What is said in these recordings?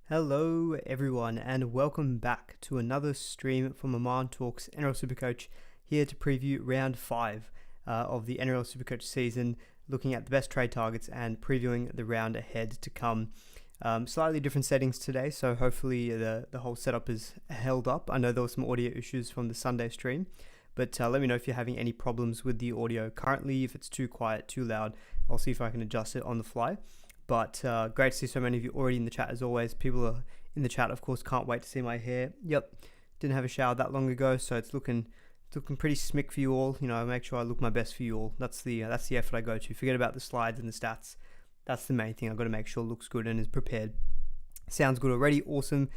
Hello everyone and welcome back to another stream from Aman Talks NRL SuperCoach, here to preview round 5 of the NRL SuperCoach season, looking at the best trade targets and previewing the round ahead to come. Slightly different settings today, so hopefully the whole setup is held up. I know there were some audio issues from the Sunday stream, but let me know if you're having any problems with the audio currently. If it's too quiet, too loud, I'll see if I can adjust it on the fly. But great to see so many of you already in the chat as always. People are in the chat, of course, can't wait to see my hair. Yep, didn't have a shower that long ago, so it's looking pretty smick for you all. You know, I make sure I look my best for you all. That's the effort I go to. Forget about the slides and the stats. That's the main thing. I've got to make sure it looks good and is prepared. Sounds good already. Awesome.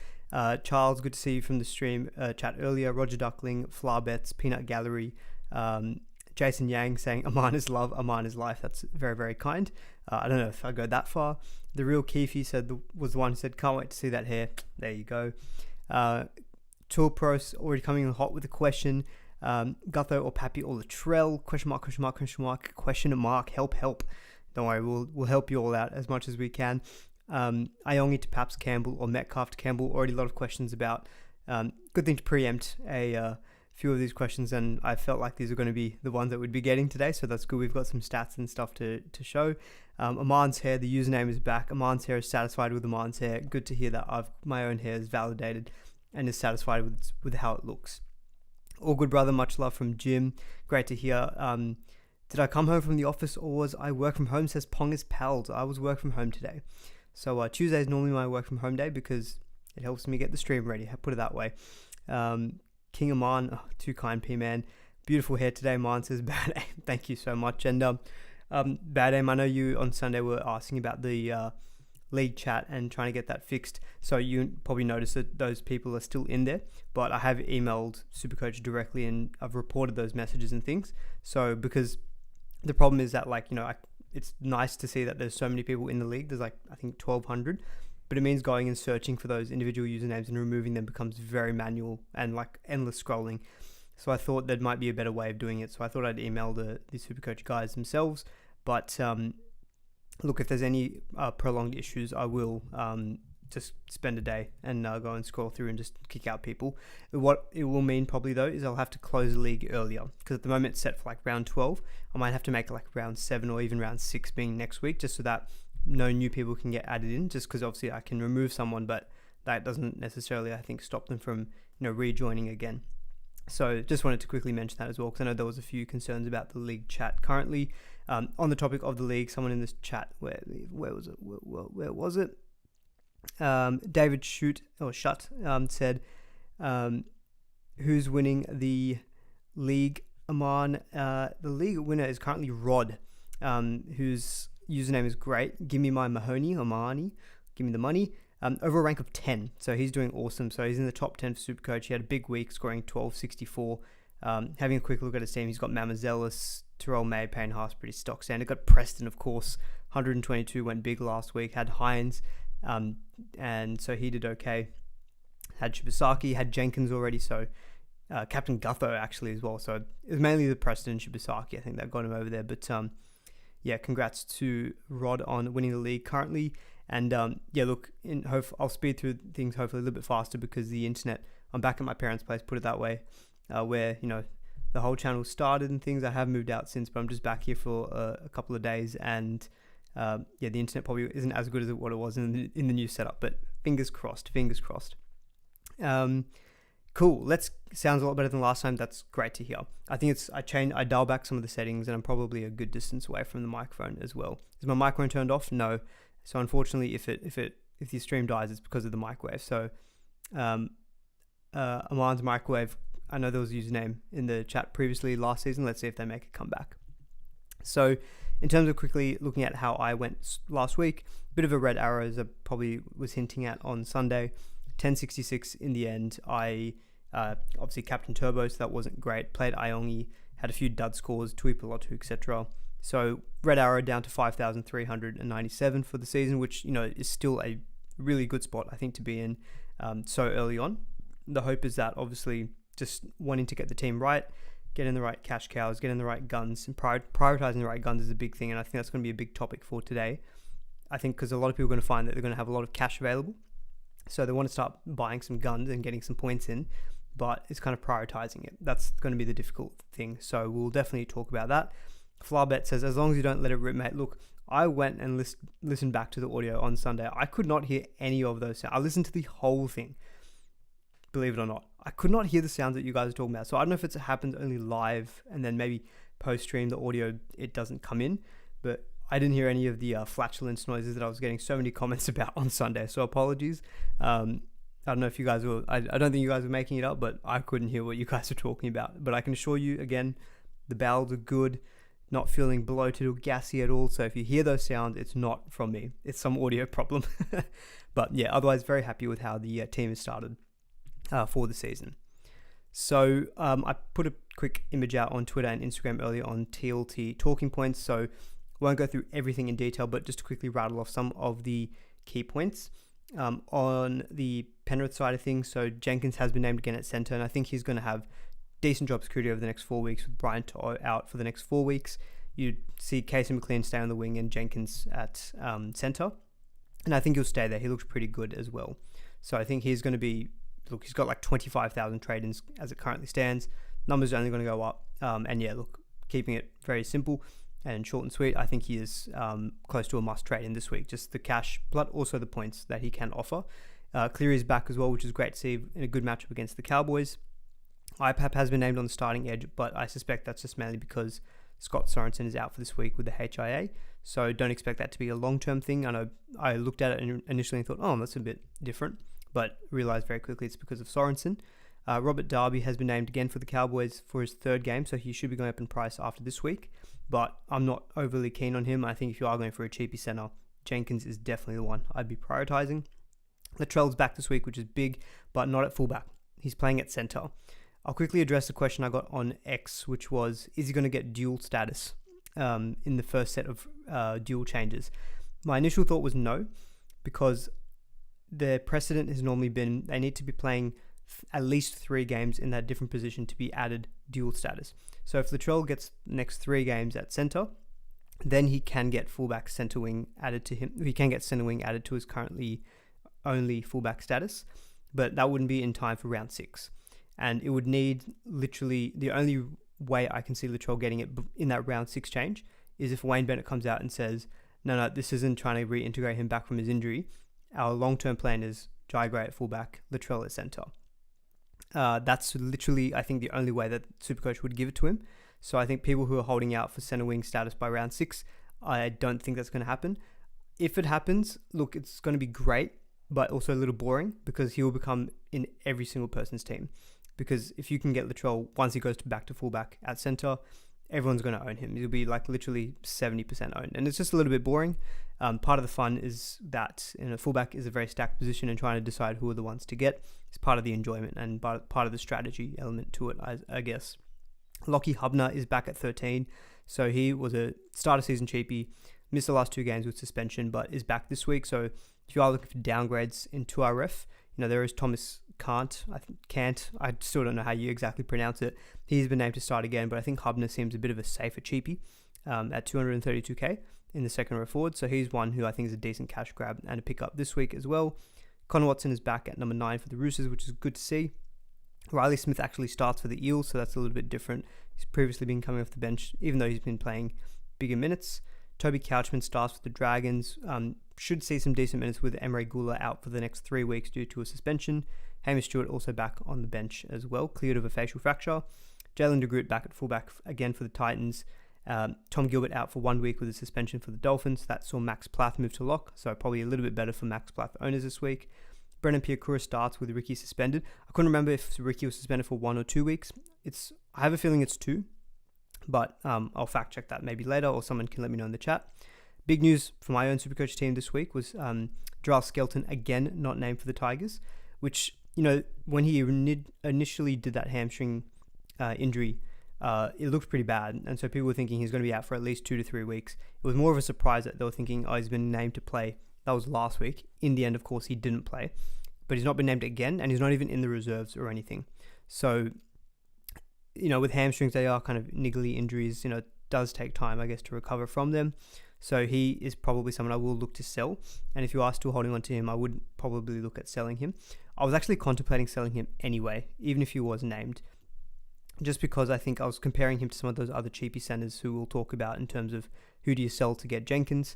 Charles, good to see you from the stream chat earlier. Roger Duckling, Flarbets, Peanut Gallery, Jason Yang saying Aman is love, Aman is life. That's very, very kind. I don't know if I go that far. The real Keefe said was the one who said, can't wait to see that hair. There you go. Tool Pros already coming in hot with a question. Gutho or Pappy or Latrell? Question mark, question mark, question mark, question mark. Help. Don't worry, we'll help you all out as much as we can. Iongi to Paps Campbell or Metcalf to Campbell. Already a lot of questions about. Good thing to preempt a few of these questions, and I felt like these are going to be the ones that we'd be getting today, so that's good. We've got some stats and stuff to show. Aman's hair, the username is back. Aman's hair is satisfied with Aman's hair. Good to hear that my own hair is validated and is satisfied with how it looks. All good, brother. Much love from Jim. Great to hear. Did I come home from the office or was I work from home? Says Pongus Pals. I was work from home today. So Tuesday is normally my work from home day because it helps me get the stream ready. I put it that way. King Aman, too kind, P-Man. Beautiful hair today, Man, says Bad Aim. Thank you so much. And Bad Aim, I know you on Sunday were asking about the league chat and trying to get that fixed. So you probably noticed that those people are still in there. But I have emailed SuperCoach directly and I've reported those messages and things. So because the problem is that, it's nice to see that there's so many people in the league. There's I think 1,200. But it means going and searching for those individual usernames and removing them becomes very manual and endless scrolling. So I thought there might be a better way of doing it. So I thought I'd email the SuperCoach guys themselves. But look, if there's any prolonged issues, I will just spend a day and go and scroll through and just kick out people. What it will mean probably though is I'll have to close the league earlier because at the moment it's set for round 12. I might have to make round 7 or even round 6 being next week just so that no new people can get added in, just because obviously I can remove someone, but that doesn't necessarily, I think, stop them from rejoining again. So just wanted to quickly mention that as well, because I know there was a few concerns about the league chat currently. On the topic of the league, someone in this chat, where was it? David Shut said, who's winning the league? Aman, the league winner is currently Rod, whose username is great. Give me my Mahoney or Mahoney. Give me the money. Over a rank of 10. So he's doing awesome. So he's in the top 10 for SuperCoach. He had a big week, scoring 1264. Having a quick look at his team, he's got Mamazelis, Terrell May, Payne Haas, pretty stock standard. Got Preston, of course. 122 went big last week. Had Hines. And so he did okay. Had Shibasaki. Had Jenkins already. So Captain Gutho actually as well. So it was mainly the Preston and Shibasaki. I think that got him over there. But yeah, congrats to Rod on winning the league currently. And look, I'll speed through things hopefully a little bit faster because the internet, I'm back at my parents' place, put it that way, where, the whole channel started and things. I have moved out since, but I'm just back here for a couple of days. And the internet probably isn't as good as what it was in the new setup, but fingers crossed. Cool. Sounds a lot better than last time. That's great to hear. I think I dial back some of the settings and I'm probably a good distance away from the microphone as well. Is my microphone turned off? No. So unfortunately, if the stream dies, it's because of the microwave. So Aman's microwave, I know there was a username in the chat previously last season. Let's see if they make a comeback. So in terms of quickly looking at how I went last week, a bit of a red arrow as I probably was hinting at on Sunday. 1066 in the end. I obviously Captain Turbo, so that wasn't great. Played Iongi, had a few dud scores, Tuipulotu, etc. So red arrow down to 5,397 for the season, which is still a really good spot I think to be in so early on. The hope is that obviously just wanting to get the team right, get in the right cash cows, get in the right guns, and prioritizing the right guns is a big thing, and I think that's going to be a big topic for today. I think because a lot of people are going to find that they're going to have a lot of cash available. So they want to start buying some guns and getting some points in, but it's kind of prioritizing it. That's going to be the difficult thing. So we'll definitely talk about that. Flarbet says, as long as you don't let it rip, mate. Look, I went and listened back to the audio on Sunday. I could not hear any of those sounds. I listened to the whole thing, believe it or not. I could not hear the sounds that you guys are talking about. So I don't know if it happens only live and then maybe post-stream, the audio, it doesn't come in. But I didn't hear any of the flatulence noises that I was getting so many comments about on Sunday. So apologies. I don't know if you guys were, I don't think you guys were making it up, but I couldn't hear what you guys were talking about. But I can assure you, again, the bowels are good. Not feeling bloated or gassy at all. So if you hear those sounds, it's not from me. It's some audio problem. But yeah, otherwise very happy with how the team has started for the season. So I put a quick image out on Twitter and Instagram earlier on TLT talking points. So I won't go through everything in detail, but just to quickly rattle off some of the key points. On the Penrith side of things, so Jenkins has been named again at centre, and I think he's going to have decent job security over the next 4 weeks with Brian To'o out for the next 4 weeks. You'd see Casey McLean stay on the wing and Jenkins at centre. And I think he'll stay there. He looks pretty good as well. So I think he's going to be, look, he's got like 25,000 trade-ins as it currently stands. Numbers are only going to go up. And yeah, look, keeping it very simple and short and sweet, I think he is close to a must trade in this week. Just the cash, but also the points that he can offer. Cleary is back as well, which is great to see in a good matchup against the Cowboys. IPAP has been named on the starting edge, but I suspect that's just mainly because Scott Sorensen is out for this week with the HIA, so don't expect that to be a long-term thing. I know I looked at it and initially thought, oh, that's a bit different, but realised very quickly it's because of Sorensen. Robert Darby has been named again for the Cowboys for his third game, so he should be going up in price after this week, but I'm not overly keen on him. I think if you are going for a cheapy centre, Jenkins is definitely the one I'd be prioritising. Latrell's back this week, which is big, but not at fullback. He's playing at centre. I'll quickly address the question I got on X, which was, is he going to get dual status in the first set of dual changes? My initial thought was no, because the precedent has normally been they need to be playing at least 3 games in that different position to be added dual status. So if Latrell gets the next 3 games at centre, then he can get fullback centre wing added to him. He can get centre wing added to his currently only fullback status, but that wouldn't be in time for round 6. And it would need literally, the only way I can see Latrell getting it in that round 6 change is if Wayne Bennett comes out and says, no, this isn't trying to reintegrate him back from his injury. Our long-term plan is Jai Gray at fullback, Latrell at centre. That's literally, I think, the only way that Supercoach would give it to him. So I think people who are holding out for centre wing status by round 6, I don't think that's going to happen. If it happens, look, it's going to be great, but also a little boring because he will become in every single person's team. Because if you can get Latrell, once he goes back to fullback at centre, everyone's going to own him. He'll be like literally 70% owned. And it's just a little bit boring. Part of the fun is that fullback is a very stacked position, and trying to decide who are the ones to get is part of the enjoyment and part of the strategy element to it, I guess. Lockie Hubner is back at 13. So he was a start of season cheapie, missed the last 2 games with suspension, but is back this week. So if you are looking for downgrades in 2RF, there is Thomas Cant. I still don't know how you exactly pronounce it. He's been named to start again, but I think Hubner seems a bit of a safer cheapie at 232k in the second row forward. So he's one who I think is a decent cash grab and a pick up this week as well. Connor Watson is back at number 9 for the Roosters, which is good to see. Riley Smith actually starts for the Eels, so that's a little bit different. He's previously been coming off the bench, even though he's been playing bigger minutes. Toby Couchman starts for the Dragons. Should see some decent minutes with Emre Gula out for the next 3 weeks due to a suspension. Hamish Stewart also back on the bench as well, cleared of a facial fracture. Jalen de Groot back at fullback again for the Titans. Tom Gilbert out for 1 week with a suspension for the Dolphins. That saw Max Plath move to lock, so probably a little bit better for Max Plath owners this week. Brendan Piakura starts with Ricky suspended. I couldn't remember if Ricky was suspended for 1 or 2 weeks. I have a feeling it's 2, but I'll fact check that maybe later, or someone can let me know in the chat. Big news for my own Supercoach team this week was Jarrell Skelton again not named for the Tigers, which, when he initially did that hamstring injury, it looked pretty bad. And so people were thinking he's going to be out for at least 2 to 3 weeks. It was more of a surprise that they were thinking, he's been named to play. That was last week. In the end, of course, he didn't play. But he's not been named again, and he's not even in the reserves or anything. So, with hamstrings, they are kind of niggly injuries. It does take time, I guess, to recover from them. So he is probably someone I will look to sell. And if you are still holding on to him, I would probably look at selling him. I was actually contemplating selling him anyway, even if he was named, just because I think I was comparing him to some of those other cheapy centers who we'll talk about in terms of who do you sell to get Jenkins.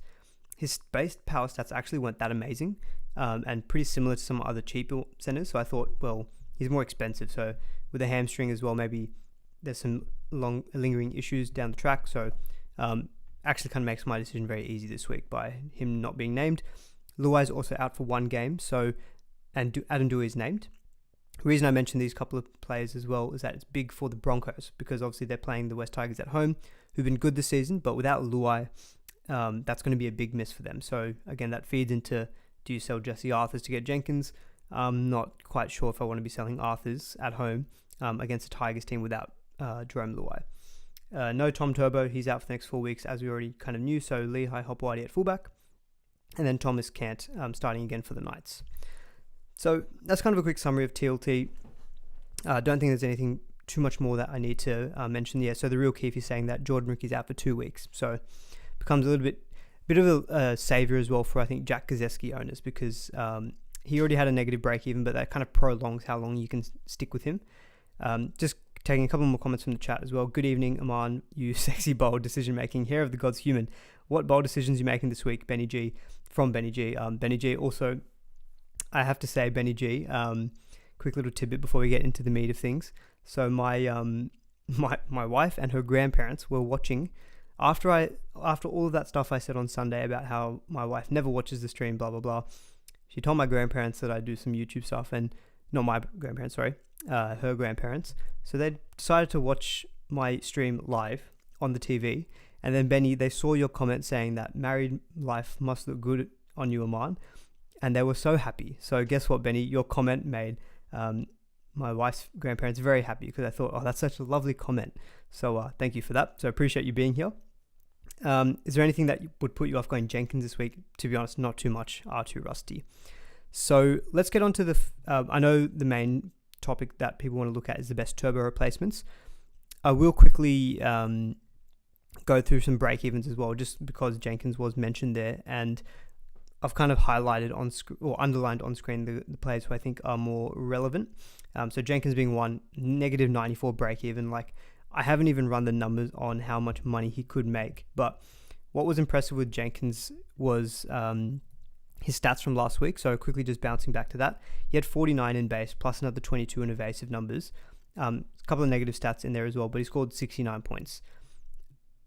His base power stats actually weren't that amazing, and pretty similar to some other cheaper centers. So I thought, well, he's more expensive. So with a hamstring as well, maybe there's some lingering issues down the track. So actually kind of makes my decision very easy this week by him not being named. Luai is also out for one game, and Adam Dewey is named. The reason I mention these couple of players as well is that it's big for the Broncos, because obviously they're playing the West Tigers at home, who've been good this season, but without Luai, that's going to be a big miss for them. So again, that feeds into, do you sell Jesse Arthurs to get Jenkins? I'm not quite sure if I want to be selling Arthurs at home against a Tigers team without Jerome Luai. No Tom Turbo, he's out for the next 4 weeks, as we already kind of knew. So Lehigh Hopewadi at fullback, and then Thomas Cant starting again for the Knights. So that's kind of a quick summary of TLT. I don't think there's anything too much more that I need to mention here. So the real key, if you're saying that Jordan Rickey's out for 2 weeks, so becomes a little bit of a savior as well for, I think, Jack Gazzeski owners, because he already had a negative break even, but that kind of prolongs how long you can stick with him. Just taking a couple more comments from the chat as well. Good evening, Aman, you sexy bold decision making, hair of the gods human. What bold decisions you making this week, Benny G? From Benny G. Benny G also, I have to say, Benny G, quick little tidbit before we get into the meat of things. So my wife and her grandparents were watching after all of that stuff I said on Sunday about how my wife never watches the stream, blah blah blah. She told my grandparents that I do some YouTube stuff, and not my grandparents, sorry, her grandparents. So they decided to watch my stream live on the TV. And then Benny, they saw your comment saying that married life must look good on you, Aman. And they were so happy. So guess what, Benny? Your comment made my wife's grandparents very happy, because I thought, oh, that's such a lovely comment. So thank you for that. So I appreciate you being here. Is there anything that would put you off going Jenkins this week? To be honest, not too much. R2 rusty. So let's get on to the... I know the main topic that people want to look at is the best turbo replacements. I will quickly go through some break-evens as well, just because Jenkins was mentioned there, and I've kind of highlighted or underlined on screen the players who I think are more relevant. So Jenkins being one, negative 94 break even. Like, I haven't even run the numbers on how much money he could make. But what was impressive with Jenkins was his stats from last week. So quickly just bouncing back to that. He had 49 in base plus another 22 in evasive numbers. A couple of negative stats in there as well, but he scored 69 points.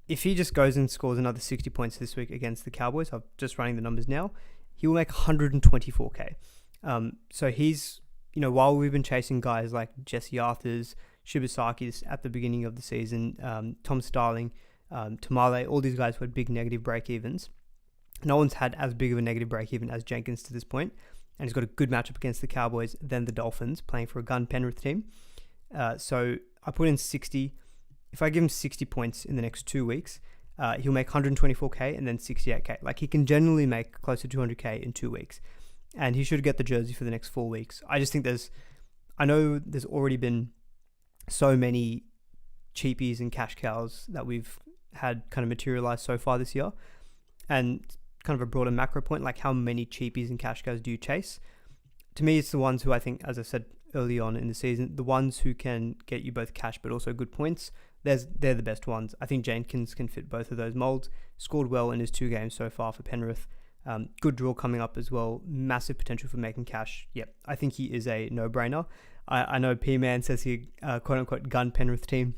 If he just goes and scores another 60 points this week against the Cowboys, I'm just running the numbers now, he will make 124k. So he's, while we've been chasing guys like Jesse Arthurs, Shibasaki at the beginning of the season, Tom Starling, Tamale, all these guys who had big negative break-evens, no one's had as big of a negative break-even as Jenkins to this point, and he's got a good matchup against the Cowboys, then the Dolphins, playing for a gun Penrith team. So I put in 60. If I give him 60 points in the next 2 weeks, he'll make 124k and then 68k. Like, he can generally make close to 200k in 2 weeks, and he should get the jersey for the next 4 weeks. I just think I know there's already been so many cheapies and cash cows that we've had kind of materialize so far this year, and kind of a broader macro point, like how many cheapies and cash cows do you chase? To me, it's the ones who I think, as I said early on in the season, the ones who can get you both cash but also good points. They're the best ones. I think Jenkins can fit both of those molds. Scored well in his 2 games so far for Penrith. Good draw coming up as well. Massive potential for making cash. Yep, I think he is a no-brainer. I know P-Man says he quote-unquote gun Penrith team.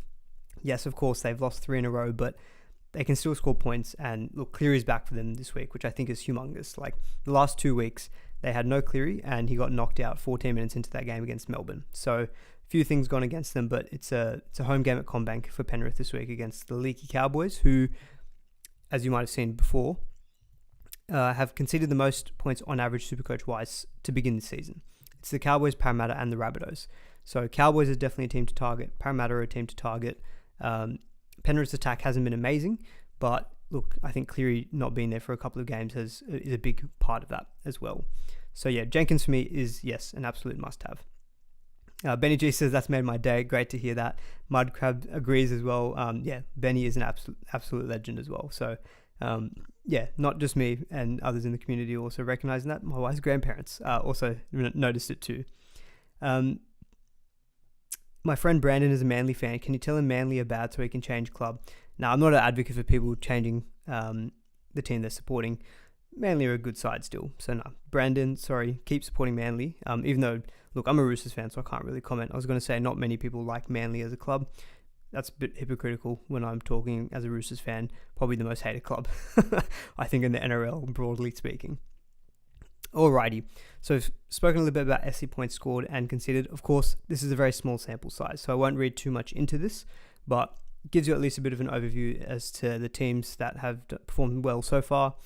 Yes, of course, they've lost 3 in a row, but they can still score points. And look, Cleary's back for them this week, which I think is humongous. Like, the last 2 weeks, they had no Cleary, and he got knocked out 14 minutes into that game against Melbourne. So few things gone against them, but it's a home game at CommBank for Penrith this week against the leaky Cowboys, who, as you might have seen before, have conceded the most points on average Supercoach-wise to begin the season. It's the Cowboys, Parramatta, and the Rabbitohs. So Cowboys is definitely a team to target. Parramatta are a team to target. Penrith's attack hasn't been amazing, but look, I think Cleary not being there for a couple of games is a big part of that as well. So yeah, Jenkins for me is, yes, an absolute must-have. Benny G says, that's made my day. Great to hear that. Mudcrab agrees as well. Yeah, Benny is an absolute legend as well. So Not just me, and others in the community also recognizing that. My wife's grandparents also noticed it too. My friend Brandon is a Manly fan. Can you tell him Manly are bad so he can change club? Now, I'm not an advocate for people changing the team they're supporting. Manly are a good side still. So no, Brandon, sorry, keep supporting Manly. Even though, look, I'm a Roosters fan, so I can't really comment. I was going to say not many people like Manly as a club. That's a bit hypocritical when I'm talking as a Roosters fan. Probably the most hated club, I think, in the NRL, broadly speaking. Alrighty, so I've spoken a little bit about SC points scored and conceded. Of course, this is a very small sample size, so I won't read too much into this, but it gives you at least a bit of an overview as to the teams that have performed well so far.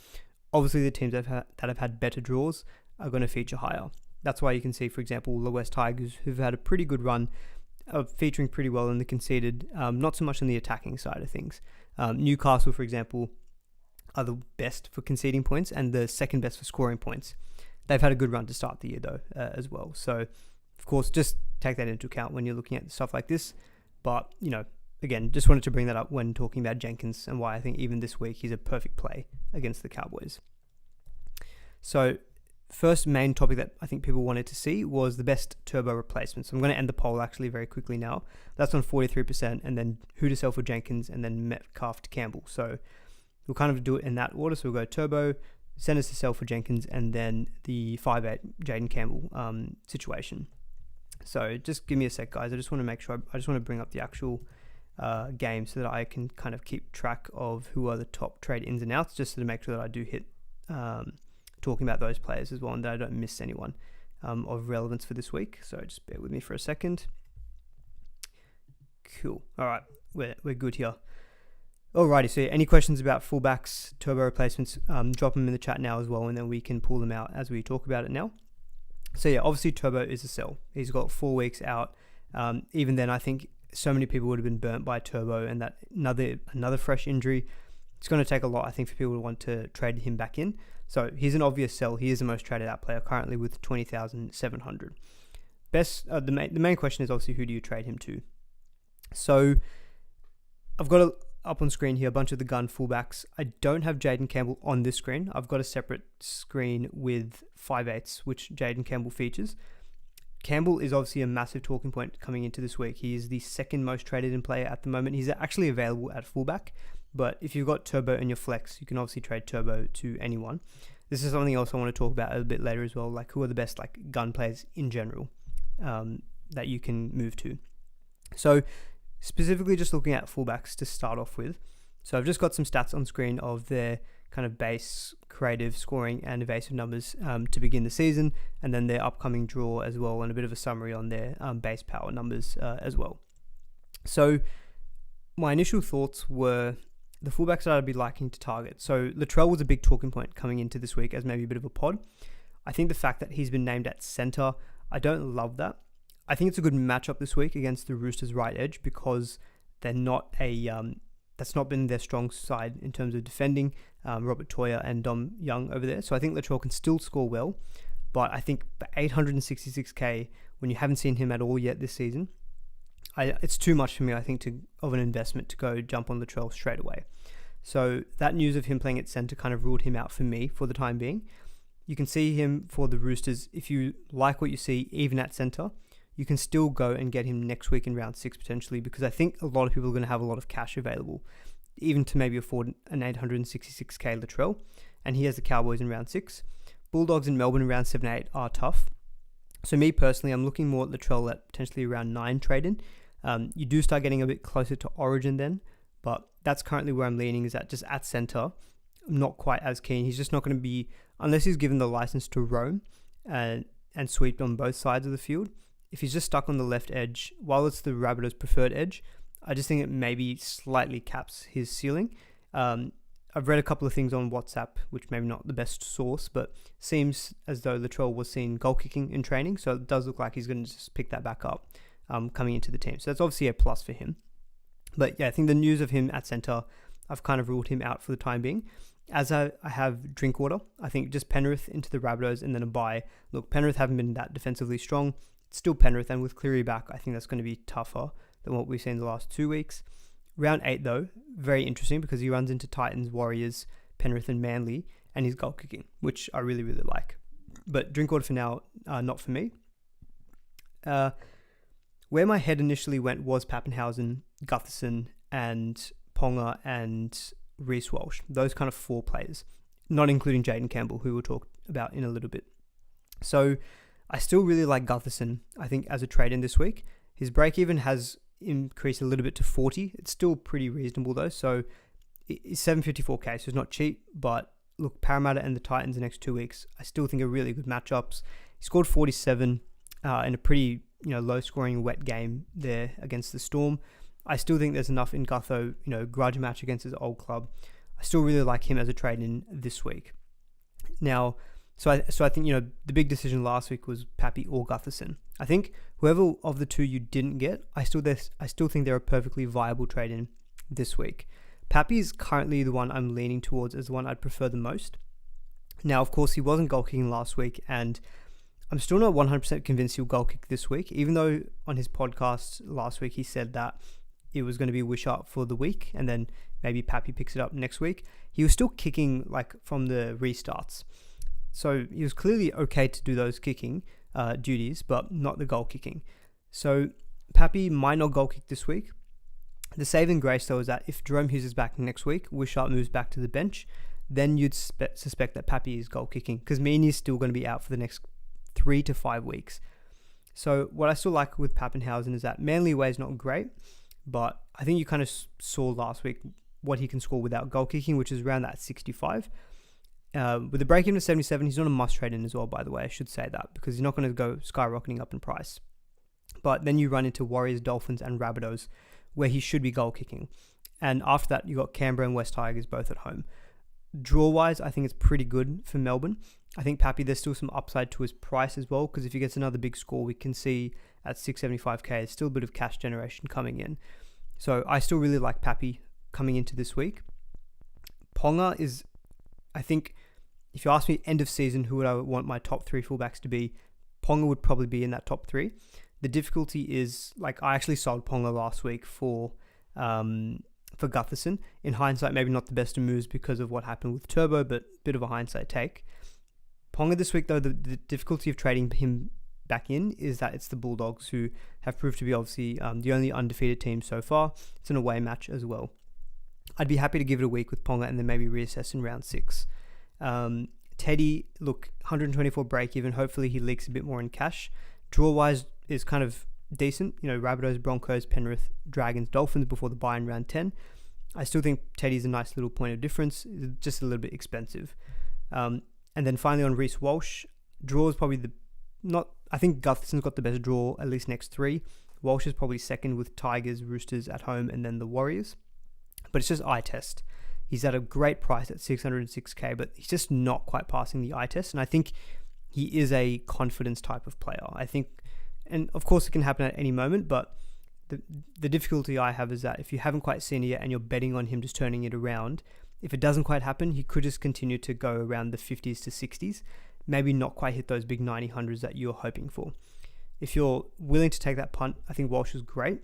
Obviously, the teams that have had better draws are going to feature higher. That's why you can see, for example, the West Tigers, who've had a pretty good run, featuring pretty well in the conceded, not so much on the attacking side of things. Newcastle, for example, are the best for conceding points and the second best for scoring points. They've had a good run to start the year, though, as well. So, of course, just take that into account when you're looking at stuff like this. But, again, just wanted to bring that up when talking about Jenkins and why I think even this week he's a perfect play against the Cowboys. So, first main topic that I think people wanted to see was the best turbo replacement. So I'm going to end the poll actually very quickly now. That's on 43%, and then who to sell for Jenkins, and then Metcalf to Campbell. So we'll kind of do it in that order. So we'll go turbo, centers to sell for Jenkins, and then the 5'8 Jaden Campbell situation. So just give me a sec, guys. I just want to make sure, I just want to bring up the actual game so that I can kind of keep track of who are the top trade ins and outs, just to make sure that I do hit talking about those players as well, and that I don't miss anyone of relevance for this week. So just bear with me for a second. Cool. All right, we're good here. Alrighty, so any questions about fullbacks, turbo replacements, drop them in the chat now as well, and then we can pull them out as we talk about it now. So yeah, obviously Turbo is a sell. He's got 4 weeks out. Even then, I think so many people would have been burnt by Turbo, and that another fresh injury, it's going to take a lot, I think, for people to want to trade him back in. So he's an obvious sell. He is the most traded out player currently with 20,700. The main question is obviously who do you trade him to? So I've got up on screen here a bunch of the gun fullbacks. I don't have Jaden Campbell on this screen. I've got a separate screen with 5'8s, which Jaden Campbell features. Campbell is obviously a massive talking point coming into this week. He is the second most traded in player at the moment. He's actually available at fullback, but if you've got Turbo in your flex, you can obviously trade Turbo to anyone. This is something else I want to talk about a bit later as well, like who are the best gun players in general that you can move to. So specifically just looking at fullbacks to start off with. So I've just got some stats on screen of their kind of base, creative, scoring and evasive numbers to begin the season, and then their upcoming draw as well, and a bit of a summary on their base power numbers as well. So my initial thoughts were the fullbacks that I'd be liking to target. So Latrell was a big talking point coming into this week as maybe a bit of a pod. I think the fact that he's been named at center, I don't love that. I think it's a good matchup this week against the Roosters' right edge because they're not that's not been their strong side in terms of defending. Robert Toya and Dom Young over there. So I think Latrell can still score well, but I think for 866k, when you haven't seen him at all yet this season, it's too much for me, I think, of an investment to go jump on Latrell straight away. So that news of him playing at centre kind of ruled him out for me for the time being. You can see him for the Roosters. If you like what you see, even at centre, you can still go and get him next week in round 6 potentially, because I think a lot of people are going to have a lot of cash available, even to maybe afford an 866k Latrell, and he has the Cowboys in round 6. Bulldogs in Melbourne in round 7 and 8 are tough. So me personally, I'm looking more at Latrell at potentially around 9 trade-in. You do start getting a bit closer to Origin then, but that's currently where I'm leaning, is at just at centre. I'm not quite as keen. He's just not going to be, unless he's given the license to roam and sweep on both sides of the field. If he's just stuck on the left edge, while it's the Rabbitohs' preferred edge, I just think it maybe slightly caps his ceiling. I've read a couple of things on WhatsApp, which maybe not the best source, but seems as though Latrell was seen goal kicking in training, so it does look like he's going to just pick that back up coming into the team. So that's obviously a plus for him. But yeah, I think the news of him at centre, I've kind of ruled him out for the time being. As I have Drinkwater, I think just Penrith into the Rabbitohs and then a bye. Look, Penrith haven't been that defensively strong. It's still Penrith, and with Cleary back, I think that's going to be tougher than what we've seen the last 2 weeks. Round 8, though, very interesting because he runs into Titans, Warriors, Penrith and Manly, and his goal kicking, which I really, really like. But Drinkwater for now, not for me. Where my head initially went was Pappenhausen, Gutherson, and Ponga and Reece Walsh. Those kind of 4 players, not including Jaden Campbell, who we'll talk about in a little bit. So I still really like Gutherson, I think, as a trade-in this week. His break-even has increased a little bit to 40. It's still pretty reasonable though. So it's 754k, so it's not cheap. But look, Parramatta and the Titans the next 2 weeks, I still think are really good matchups. He scored 47 in a pretty low-scoring wet game there against the Storm. I still think there's enough in Gutho, grudge match against his old club. I still really like him as a trade-in this week. Now, so I think, the big decision last week was Pappy or Gutherson. I think whoever of the two you didn't get, I still think they're a perfectly viable trade-in this week. Pappy is currently the one I'm leaning towards as the one I'd prefer the most. Now, of course, he wasn't goal kicking last week, and I'm still not 100% convinced he'll goal kick this week, even though on his podcast last week he said that it was going to be Wishart for the week, and then maybe Pappy picks it up next week. He was still kicking from the restarts. So he was clearly okay to do those kicking duties, but not the goal kicking. So Pappy might not goal kick this week. The saving grace, though, is that if Jerome Hughes is back next week, Wishart moves back to the bench, then you'd suspect that Pappy is goal kicking, because Meany is still going to be out for the next 3 to 5 weeks. So what I still like with Pappenhausen is that Manly away is not great, but I think you kind of saw last week what he can score without goal kicking, which is around that 65. With the break-even of 77, he's not a must-trade in as well, by the way. I should say that, because he's not going to go skyrocketing up in price. But then you run into Warriors, Dolphins, and Rabbitohs, where he should be goal-kicking. And after that, you got Canberra and West Tigers both at home. Draw-wise, I think it's pretty good for Melbourne. I think Pappy, there's still some upside to his price as well, because if he gets another big score, we can see at 675k, there's still a bit of cash generation coming in. So I still really like Pappy coming into this week. Ponga is, I think, if you ask me end of season, who would I want my top 3 fullbacks to be, Ponga would probably be in that top 3. The difficulty is, I actually sold Ponga last week for Gutherson. In hindsight, maybe not the best of moves because of what happened with Turbo, but a bit of a hindsight take. Ponga this week, though, the difficulty of trading him back in is that it's the Bulldogs, who have proved to be obviously the only undefeated team so far. It's an away match as well. I'd be happy to give it a week with Ponga and then maybe reassess in round 6. Teddy, look, 124 break even. Hopefully he leaks a bit more in cash. Draw-wise is kind of decent. Rabbitohs, Broncos, Penrith, Dragons, Dolphins before the bye in round 10. I still think Teddy's a nice little point of difference. It's just a little bit expensive. And then finally on Reece Walsh, draw is probably I think Gutherson's got the best draw, at least next 3. Walsh is probably second with Tigers, Roosters at home, and then the Warriors. But it's just eye test. He's at a great price at 606k, but he's just not quite passing the eye test. And I think he is a confidence type of player. I think, and of course it can happen at any moment, but the difficulty I have is that if you haven't quite seen it yet and you're betting on him just turning it around, if it doesn't quite happen, he could just continue to go around the 50s to 60s, maybe not quite hit those big 90, 100s that you're hoping for. If you're willing to take that punt, I think Walsh is great.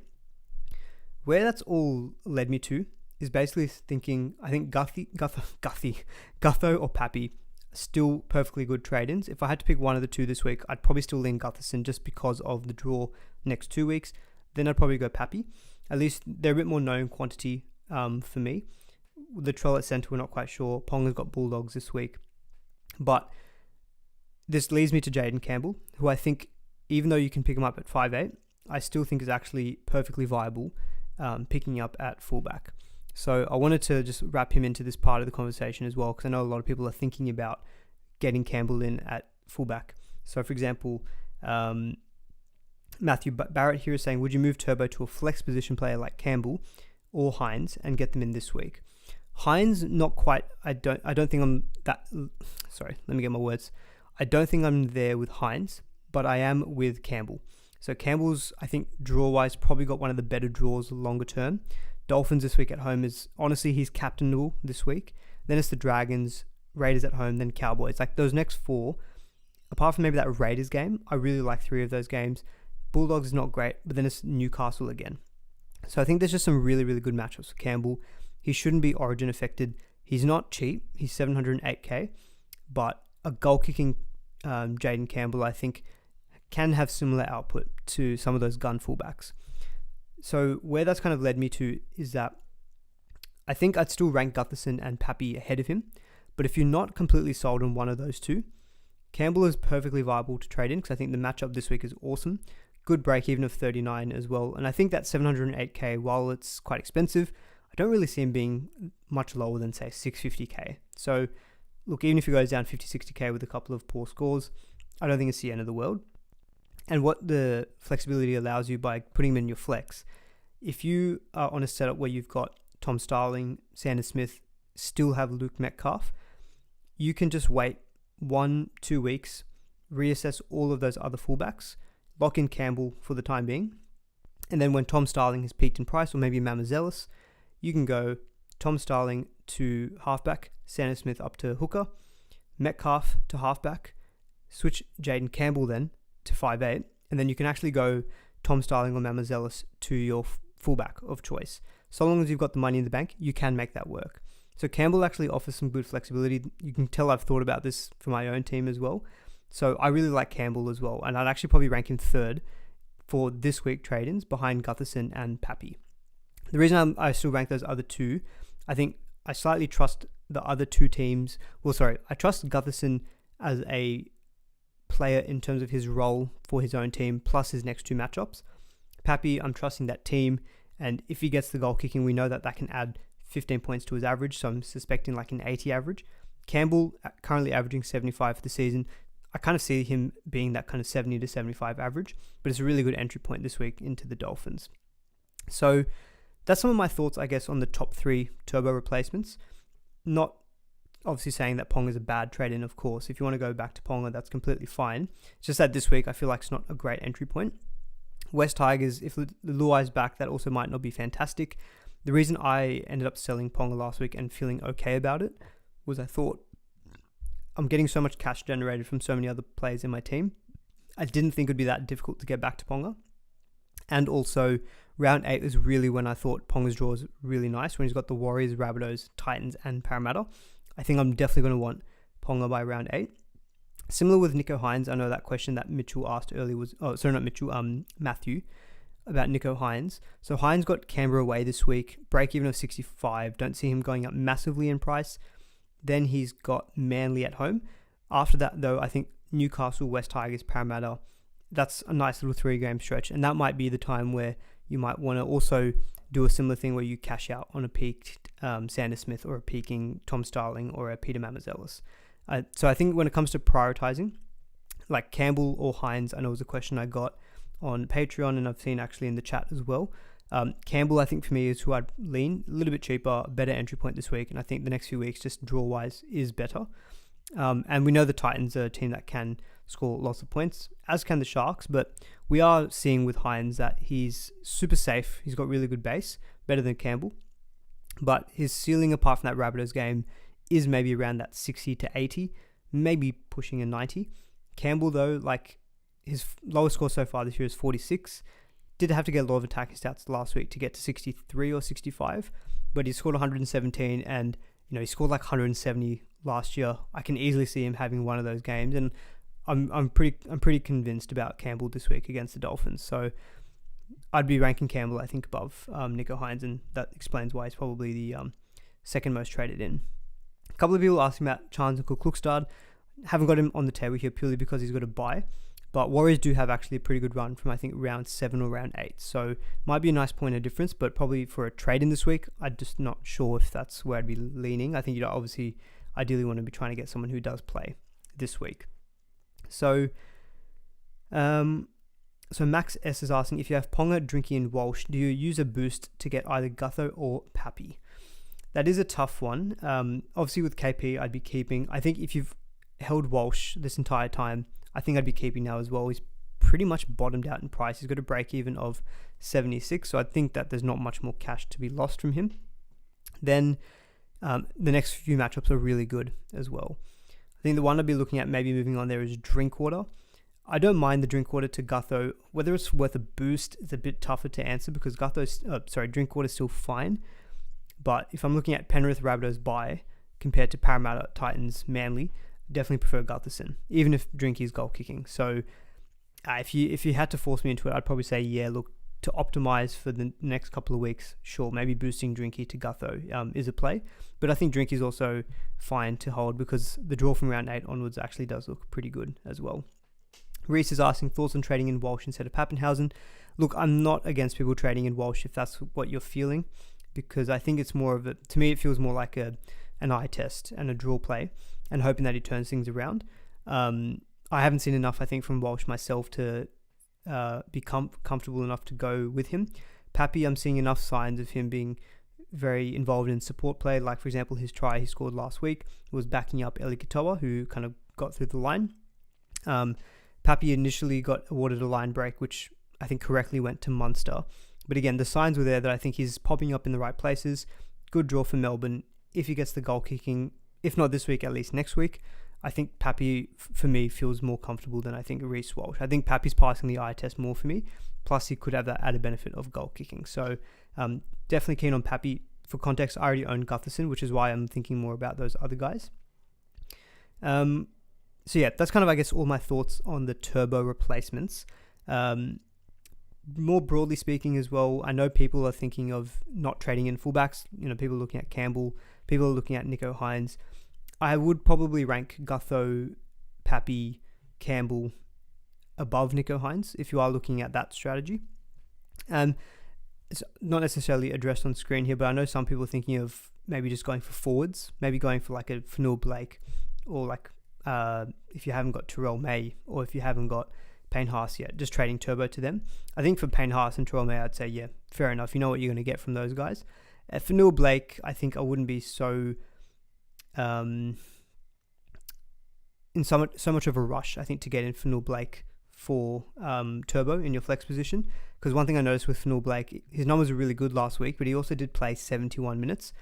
Where that's all led me to is basically thinking, I think Gutho or Pappy still perfectly good trade-ins. If I had to pick one of the two this week, I'd probably still lean Gutherson just because of the draw next 2 weeks. Then I'd probably go Pappy. At least they're a bit more known quantity for me. The Trell at centre, we're not quite sure. Ponga's got Bulldogs this week. But this leads me to Jaden Campbell, who I think, even though you can pick him up at 5'8", I still think is actually perfectly viable picking up at fullback. So I wanted to just wrap him into this part of the conversation as well, because I know a lot of people are thinking about getting Campbell in at fullback. So for example, Matthew Barrett here is saying, would you move Turbo to a flex position player like Campbell or Hines and get them in this week? Hines, not quite. I don't think I'm that. Sorry, let me get my words. I don't think I'm there with Hines, but I am with Campbell. So Campbell's, I think, draw-wise, probably got one of the better draws longer term. Dolphins this week at home is, honestly, he's captainable this week. Then it's the Dragons, Raiders at home, then Cowboys. Like those next 4, apart from maybe that Raiders game, I really like 3 of those games. Bulldogs is not great, but then it's Newcastle again. So I think there's just some really, really good matchups for Campbell. He shouldn't be origin affected. He's not cheap. He's 708k, but a goal-kicking Jaden Campbell, I think, can have similar output to some of those gun fullbacks. So where that's kind of led me to is that I think I'd still rank Gutherson and Pappy ahead of him, but if you're not completely sold on one of those two, Campbell is perfectly viable to trade in because I think the matchup this week is awesome. Good break even of 39 as well, and I think that 708k, while it's quite expensive, I don't really see him being much lower than, say, 650k. So look, even if he goes down 50-60k with a couple of poor scores, I don't think it's the end of the world. And what the flexibility allows you by putting him in your flex, if you are on a setup where you've got Tom Starling, Sanders Smith, still have Luke Metcalf, you can just wait 1-2 weeks, reassess all of those other fullbacks, lock in Campbell for the time being, and then when Tom Starling has peaked in price, or maybe Mamazelis, you can go Tom Starling to halfback, Sanders Smith up to hooker, Metcalf to halfback, switch Jaden Campbell then to 5'8", and then you can actually go Tom Starling or Mamazelis to your fullback of choice. So long as you've got the money in the bank, you can make that work. So Campbell actually offers some good flexibility. You can tell I've thought about this for my own team as well. So I really like Campbell as well, and I'd actually probably rank him third for this week trade-ins behind Gutherson and Pappy. The reason I still rank those other two, I think I slightly trust the other two teams. I trust Gutherson as a player in terms of his role for his own team, plus his next two matchups. Pappy, I'm trusting that team, and if he gets the goal kicking, we know that that can add 15 points to his average, so I'm suspecting like an 80 average. Campbell, currently averaging 75 for the season. I kind of see him being that kind of 70 to 75 average, but it's a really good entry point this week into the Dolphins. So that's some of my thoughts, I guess, on the top three turbo replacements. Not obviously saying that Ponga is a bad trade-in, of course. If you want to go back to Ponga, that's completely fine. It's just that this week I feel like it's not a great entry point. West Tigers, if Luai's back, that also might not be fantastic. The reason I ended up selling Ponga last week and feeling okay about it was I thought, I'm getting so much cash generated from so many other players in my team. I didn't think it would be that difficult to get back to Ponga. And also, round 8 was really when I thought Ponga's draw was really nice, when he's got the Warriors, Rabbitohs, Titans, and Parramatta. I think I'm definitely going to want Ponga by round 8. Similar with Nicho Hynes, I know that question that Mitchell asked earlier was, Matthew, about Nicho Hynes. So Hynes got Canberra away this week, break even of 65. Don't see him going up massively in price. Then he's got Manly at home. After that, though, I think Newcastle, West Tigers, Parramatta, that's a nice little 3-game stretch. And that might be the time where you might want to also do a similar thing where you cash out on a peaked Sanders Smith or a peaking Tom Starling or a Peter Mamazelis. So I think when it comes to prioritizing, like Campbell or Hynes, I know was a question I got on Patreon and I've seen actually in the chat as well. Campbell, I think for me, is who I'd lean. A little bit cheaper, better entry point this week. And I think the next few weeks, just draw-wise, is better. And we know the Titans are a team that can score lots of points, as can the Sharks. But we are seeing with Hynes that he's super safe. He's got really good base, better than Campbell. But his ceiling, apart from that Rabbitohs game, is maybe around that 60 to 80, maybe pushing a 90. Campbell, though, like his lowest score so far this year is 46. Did have to get a lot of attacking stats last week to get to 63 or 65, but he scored 117 and, he scored like 170 last year. I can easily see him having one of those games, and I'm pretty convinced about Campbell this week against the Dolphins. So I'd be ranking Campbell, I think, above Nicho Hynes, and that explains why he's probably the second most traded in. A couple of people asking about Chance and Klukstad. Haven't got him on the table here purely because he's got a bye. But Warriors do have actually a pretty good run from, I think, round 7 or round 8. So might be a nice point of difference, but probably for a trade-in this week, I'm just not sure if that's where I'd be leaning. I think you'd obviously ideally want to be trying to get someone who does play this week. So Max S is asking, if you have Ponga, Drinky, and Walsh, do you use a boost to get either Gutho or Pappy? That is a tough one. Obviously with KP, I'd be keeping. I think if you've held Walsh this entire time, I think I'd be keeping now as well. He's pretty much bottomed out in price. He's got a break even of 76, so I think that there's not much more cash to be lost from him. Then the next few matchups are really good as well. I think the one I'd be looking at maybe moving on there is Drinkwater. I don't mind the Drinkwater to Gutho. Whether it's worth a boost is a bit tougher to answer because Drinkwater's still fine. But if I'm looking at Penrith, Rabbitohs bye, compared to Parramatta, Titans, Manly, definitely prefer Gutherson, even if Drinky's goal kicking. So if you had to force me into it, I'd probably say, yeah, look, to optimize for the next couple of weeks, sure, maybe boosting Drinky to Gutho is a play. But I think Drinky's also fine to hold because the draw from round 8 onwards actually does look pretty good as well. Reese is asking thoughts on trading in Walsh instead of Pappenhausen. Look, I'm not against people trading in Walsh if that's what you're feeling, because I think it's more of to me, it feels more like an eye test and a draw play and hoping that he turns things around. I haven't seen enough, I think, from Walsh myself to be comfortable enough to go with him. Pappy, I'm seeing enough signs of him being very involved in support play. Like, for example, his try he scored last week was backing up Eli Katoa, who kind of got through the line. Pappy initially got awarded a line break, which I think correctly went to Munster. But again, the signs were there that I think he's popping up in the right places. Good draw for Melbourne. If he gets the goal kicking, if not this week, at least next week, I think Pappy, for me, feels more comfortable than I think Reece Walsh. I think Pappy's passing the eye test more for me. Plus, he could have that added benefit of goal kicking. So, definitely keen on Pappy. For context, I already own Gutherson, which is why I'm thinking more about those other guys. So yeah, that's kind of, I guess, all my thoughts on the turbo replacements. More broadly speaking as well, I know people are thinking of not trading in fullbacks. You know, people are looking at Campbell. People are looking at Nicho Hynes. I would probably rank Gutho, Pappy, Campbell above Nicho Hynes if you are looking at that strategy. It's not necessarily addressed on screen here, but I know some people are thinking of maybe just going for forwards, maybe going for like a Fanua Blake, or like if you haven't got Terrell May, or if you haven't got Payne Haas yet, just trading turbo to them. I think for Payne Haas and Terrell May, I'd say, yeah, fair enough. You know what you're going to get from those guys. Fanua Blake, I think I wouldn't be so in so much of a rush, I think, to get in Fanua Blake for turbo in your flex position. Because one thing I noticed with Fanua Blake, his numbers were really good last week, but he also did play 71 minutes.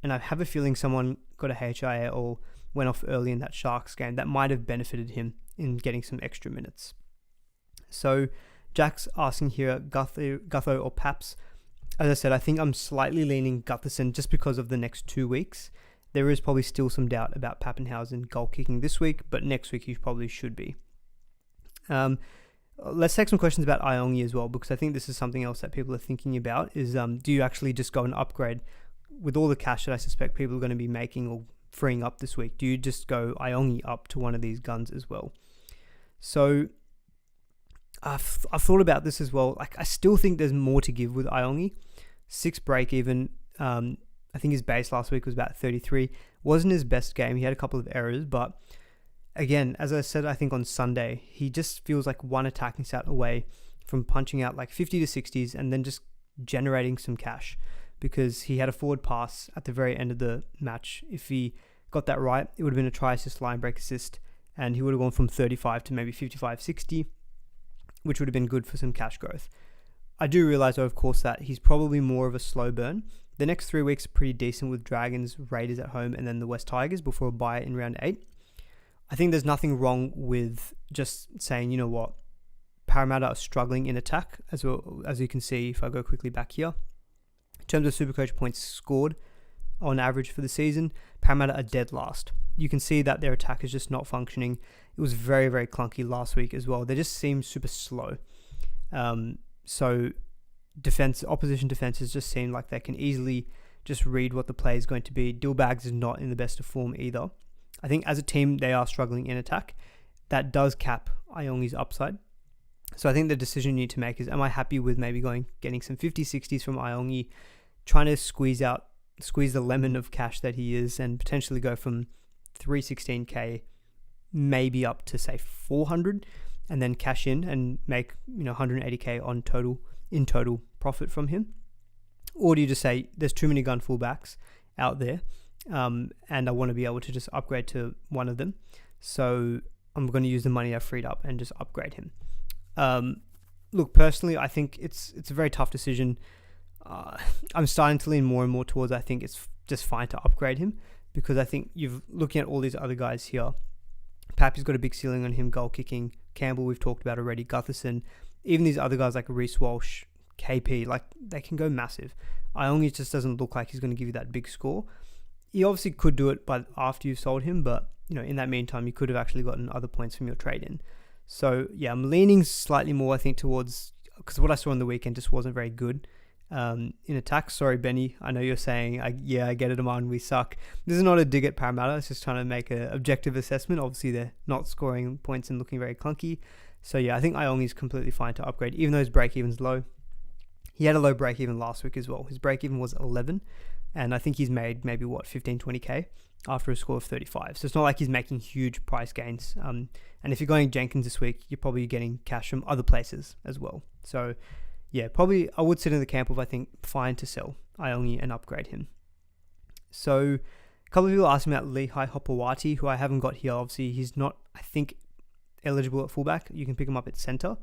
And I have a feeling someone got a HIA or went off early in that Sharks game that might have benefited him in getting some extra minutes. So Jack's asking here, Gutho or Paps. As I said, I think I'm slightly leaning Gutherson just because of the next 2 weeks. There is probably still some doubt about Pappenhausen goal kicking this week, but next week he probably should be. Let's take some questions about Iongi as well, because I think this is something else that people are thinking about, is do you actually just go and upgrade with all the cash that I suspect people are going to be making or freeing up this week? Do you just go Iongi up to one of these guns as well? So I've thought about this as well. Like, I still think there's more to give with Iongi. 6 break even. I think his base last week was about 33. Wasn't his best game. He had a couple of errors, but again, as I said, I think on Sunday, he just feels like one attacking stat away from punching out like 50 to 60s and then just generating some cash, because he had a forward pass at the very end of the match. If he got that right, it would have been a try assist, line break assist, and he would have gone from 35 to maybe 55, 60, which would have been good for some cash growth. I do realize, though, of course, that he's probably more of a slow burn. The next 3 weeks are pretty decent with Dragons, Raiders at home, and then the West Tigers before a bye in round 8. I think there's nothing wrong with just saying, you know what, Parramatta are struggling in attack, as well, as you can see if I go quickly back here. In terms of SuperCoach points scored on average for the season, Parramatta are dead last. You can see that their attack is just not functioning. It was very, very clunky last week as well. They just seem super slow. So opposition defenses just seem like they can easily just read what the play is going to be. Dillbags is not in the best of form either. I think as a team, they are struggling in attack. That does cap Iongi's upside. So I think the decision you need to make is, am I happy with maybe getting some 50, 60s from Iongi, trying to squeeze the lemon of cash that he is, and potentially go from 316k maybe up to say 400, and then cash in and make 180k in total profit from him? Or do you just say there's too many gun fullbacks out there, and I want to be able to just upgrade to one of them, so I'm going to use the money I freed up and just upgrade him? Look, personally, I think it's a very tough decision. I'm starting to lean more and more towards, I think it's just fine to upgrade him, because I think you're looking at all these other guys here. Pappy's got a big ceiling on him, goal kicking. Campbell, we've talked about already. Gutherson, even these other guys like Reece Walsh, KP, like they can go massive. Iongi just doesn't look like he's going to give you that big score. You obviously could do it but after you've sold him, but in that meantime, you could have actually gotten other points from your trade in. So yeah, I'm leaning slightly more, I think, towards, because what I saw on the weekend just wasn't very good in attack. Sorry, Benny. I know you're saying, I get it, Aman, we suck. This is not a dig at Parramatta. It's just trying to make an objective assessment. Obviously, they're not scoring points and looking very clunky. So yeah, I think Iongi is completely fine to upgrade, even though his break-even's low. He had a low break-even last week as well. His break-even was 11, and I think he's made maybe, 15, 20k after a score of 35. So it's not like he's making huge price gains. And if you're going Jenkins this week, you're probably getting cash from other places as well. So yeah, probably I would sit in the camp of, I think, fine to sell Iongi and upgrade him. So a couple of people asked me about Lehigh Hopewati, who I haven't got here. Obviously, he's not, I think, eligible at fullback. You can pick him up at centre.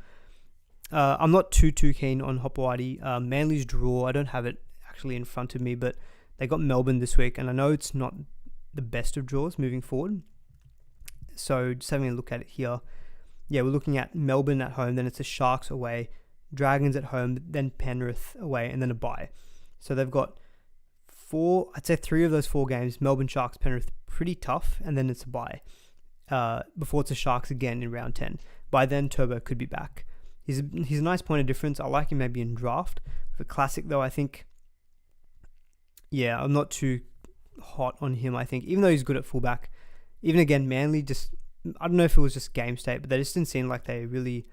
I'm not too keen on Hopewati. Manly's draw, I don't have it actually in front of me, but they got Melbourne this week, and I know it's not the best of draws moving forward. So just having a look at it here. Yeah, we're looking at Melbourne at home, then it's the Sharks away, Dragons at home, then Penrith away, and then a bye. So they've got I'd say 3 of those 4 games, Melbourne, Sharks, Penrith, pretty tough, and then it's a bye. Before it's the Sharks again in round 10. By then, Turbo could be back. He's a nice point of difference. I like him maybe in draft. For Classic, though, I think, yeah, I'm not too hot on him, I think. Even though he's good at fullback. Even again, Manly just, I don't know if it was just game state, but they just didn't seem like they really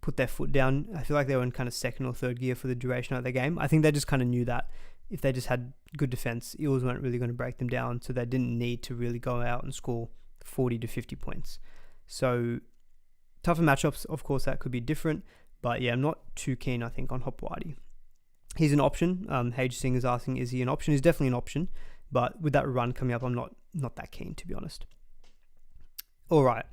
put their foot down. I feel like they were in kind of second or third gear for the duration of their game. I think they just kind of knew that if they just had good defense, Eels weren't really going to break them down, so they didn't need to really go out and score 40 to 50 points. So tougher matchups, of course, that could be different, but yeah, I'm not too keen, I think, on Hopewati. He's an option. Hage Singh is asking, is he an option? He's definitely an option, but with that run coming up, I'm not that keen, to be honest. All right,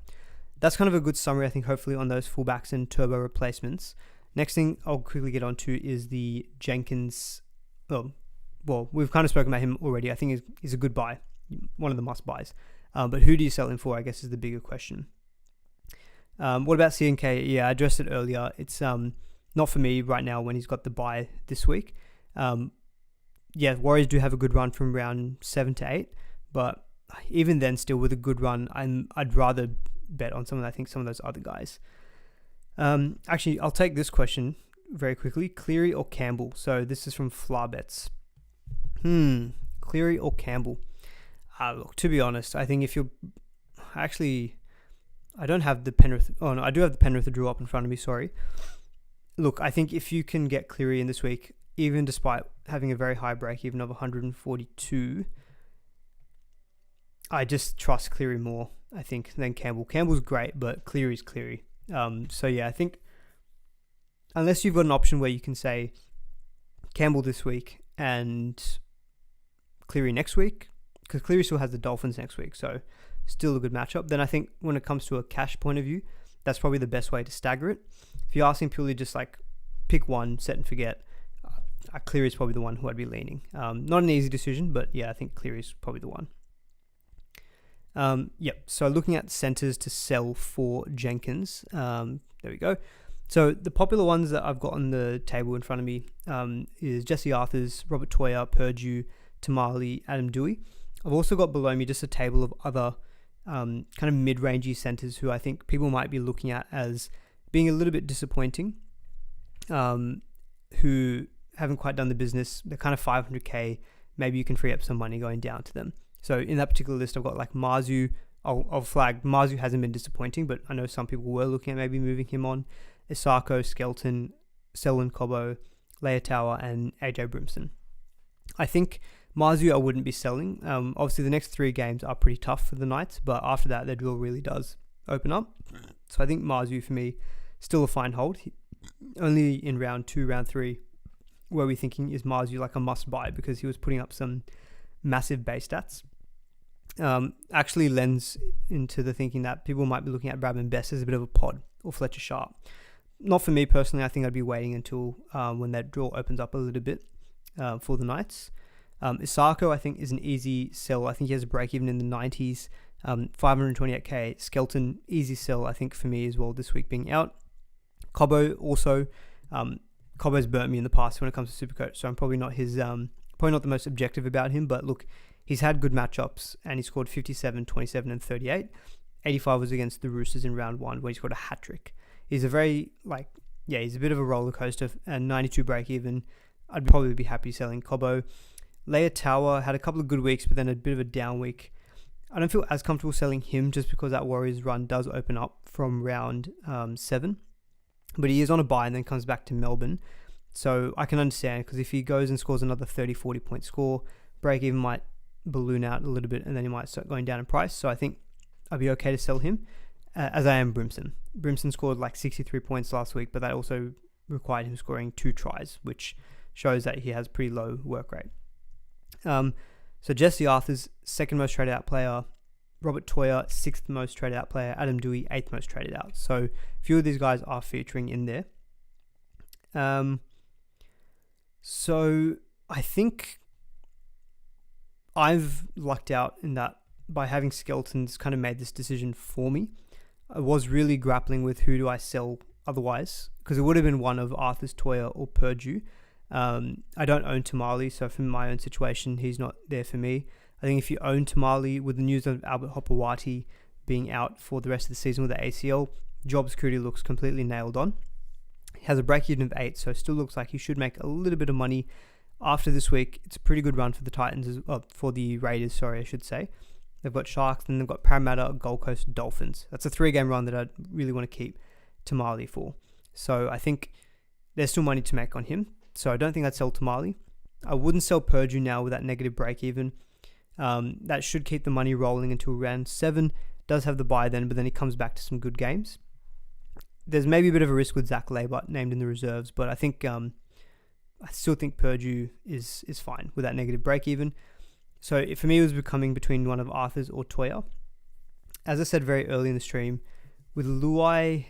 that's kind of a good summary, I think, hopefully, on those fullbacks and Turbo replacements. Next thing I'll quickly get on to is the Jenkins. Well, we've kind of spoken about him already. I think he's a good buy, one of the must buys. But who do you sell him for, I guess, is the bigger question. What about CNK? Yeah, I addressed it earlier. It's not for me right now when he's got the buy this week. Yeah, Warriors do have a good run from round 7 to 8, but even then, still with a good run, I'd rather bet on some of those other guys. Actually, I'll take this question very quickly. Cleary or Campbell? So this is from Flarbets. Cleary or Campbell? Look, to be honest, I think if you're... Actually, I don't have the Penrith... Oh, no, I do have the Penrith draw up in front of me, sorry. Look, I think if you can get Cleary in this week, even despite having a very high break even of 142, I just trust Cleary more, I think, than Campbell. Campbell's great, but Cleary's Cleary. So yeah, I think unless you've got an option where you can say Campbell this week and Cleary next week, because Cleary still has the Dolphins next week, so still a good matchup, then I think when it comes to a cash point of view, that's probably the best way to stagger it. If you're asking purely just like pick one, set and forget, Cleary is probably the one who I'd be leaning. Not an easy decision, but yeah, I think Cleary is probably the one. So looking at centers to sell for Jenkins, there we go. So the popular ones that I've got on the table in front of me is Jesse Arthurs, Robert Toya, Purdue, Tamale, Adam Dewey. I've also got below me just a table of other kind of mid-rangey centers who I think people might be looking at as being a little bit disappointing, who haven't quite done the business. They're kind of 500k. Maybe you can free up some money going down to them. So in that particular list, I've got like Marzu. I'll flag Marzu hasn't been disappointing, but I know some people were looking at maybe moving him on. Isako, Skelton, Selwyn Cobbo, Leia and AJ Brimson. I think Marzu I wouldn't be selling. Obviously, the next 3 games are pretty tough for the Knights, but after that, their drill really does open up. So I think Marzu, for me, still a fine hold. Only in round 2, round 3, where we're thinking is Marzu like a must-buy because he was putting up some massive base stats. Actually lends into the thinking that people might be looking at Bradman Best as a bit of a pod or Fletcher Sharp. Not for me personally. I think I'd be waiting until when that draw opens up a little bit for the Knights. Isako, I think, is an easy sell. I think he has a break even in the 90s. 528k. Skelton, easy sell, I think, for me as well this week being out. Cobbo also. Cobbo's burnt me in the past when it comes to Supercoach, so I'm probably not his... probably not the most objective about him, but look, He's had good matchups and he scored 57, 27 and 38. 85 was against the Roosters in round 1 where he scored a hat-trick. He's a very, he's a bit of a roller coaster, and 92 break even. I'd probably be happy selling Cobbo. Leia Tower had a couple of good weeks, but then a bit of a down week. I don't feel as comfortable selling him just because that Warriors run does open up from round 7. But he is on a bye and then comes back to Melbourne. So I can understand, because if he goes and scores another 30, 40 point score, break even might balloon out a little bit and then he might start going down in price. So I think I'd be okay to sell him, as I am Brimson. Brimson scored 63 points last week, but that also required him scoring 2 tries, which shows that he has pretty low work rate. So Jesse Arthur's second most traded out player, Robert Toyer 6th most traded out player, Adam Dewey 8th most traded out. So a few of these guys are featuring in there. So I think I've lucked out in that by having skeletons kind of made this decision for me. I was really grappling with who do I sell otherwise, because it would have been one of Arthur's, Toyer or Purdue. I don't own Tamale, so from my own situation, he's not there for me. I think if you own Tamale, with the news of Albert Hopewati being out for the rest of the season with the ACL, job security looks completely nailed on. He has a break-even of 8, so still looks like he should make a little bit of money after this week. It's a pretty good run for the Titans, for the Raiders, I should say. They've got Sharks, then they've got Parramatta, Gold Coast, Dolphins. That's a 3-game run that I really want to keep Tamale for. So I think there's still money to make on him. So I don't think I'd sell Tamale. I wouldn't sell Purdue now with that negative break-even. That should keep the money rolling until round 7. Does have the bye then, but then he comes back to some good games. There's maybe a bit of a risk with Zach Labert named in the reserves, but I think I still think Purdue is fine with that negative break-even. So for me, it was becoming between one of Arthur's or Toyer. As I said very early in the stream, with Luai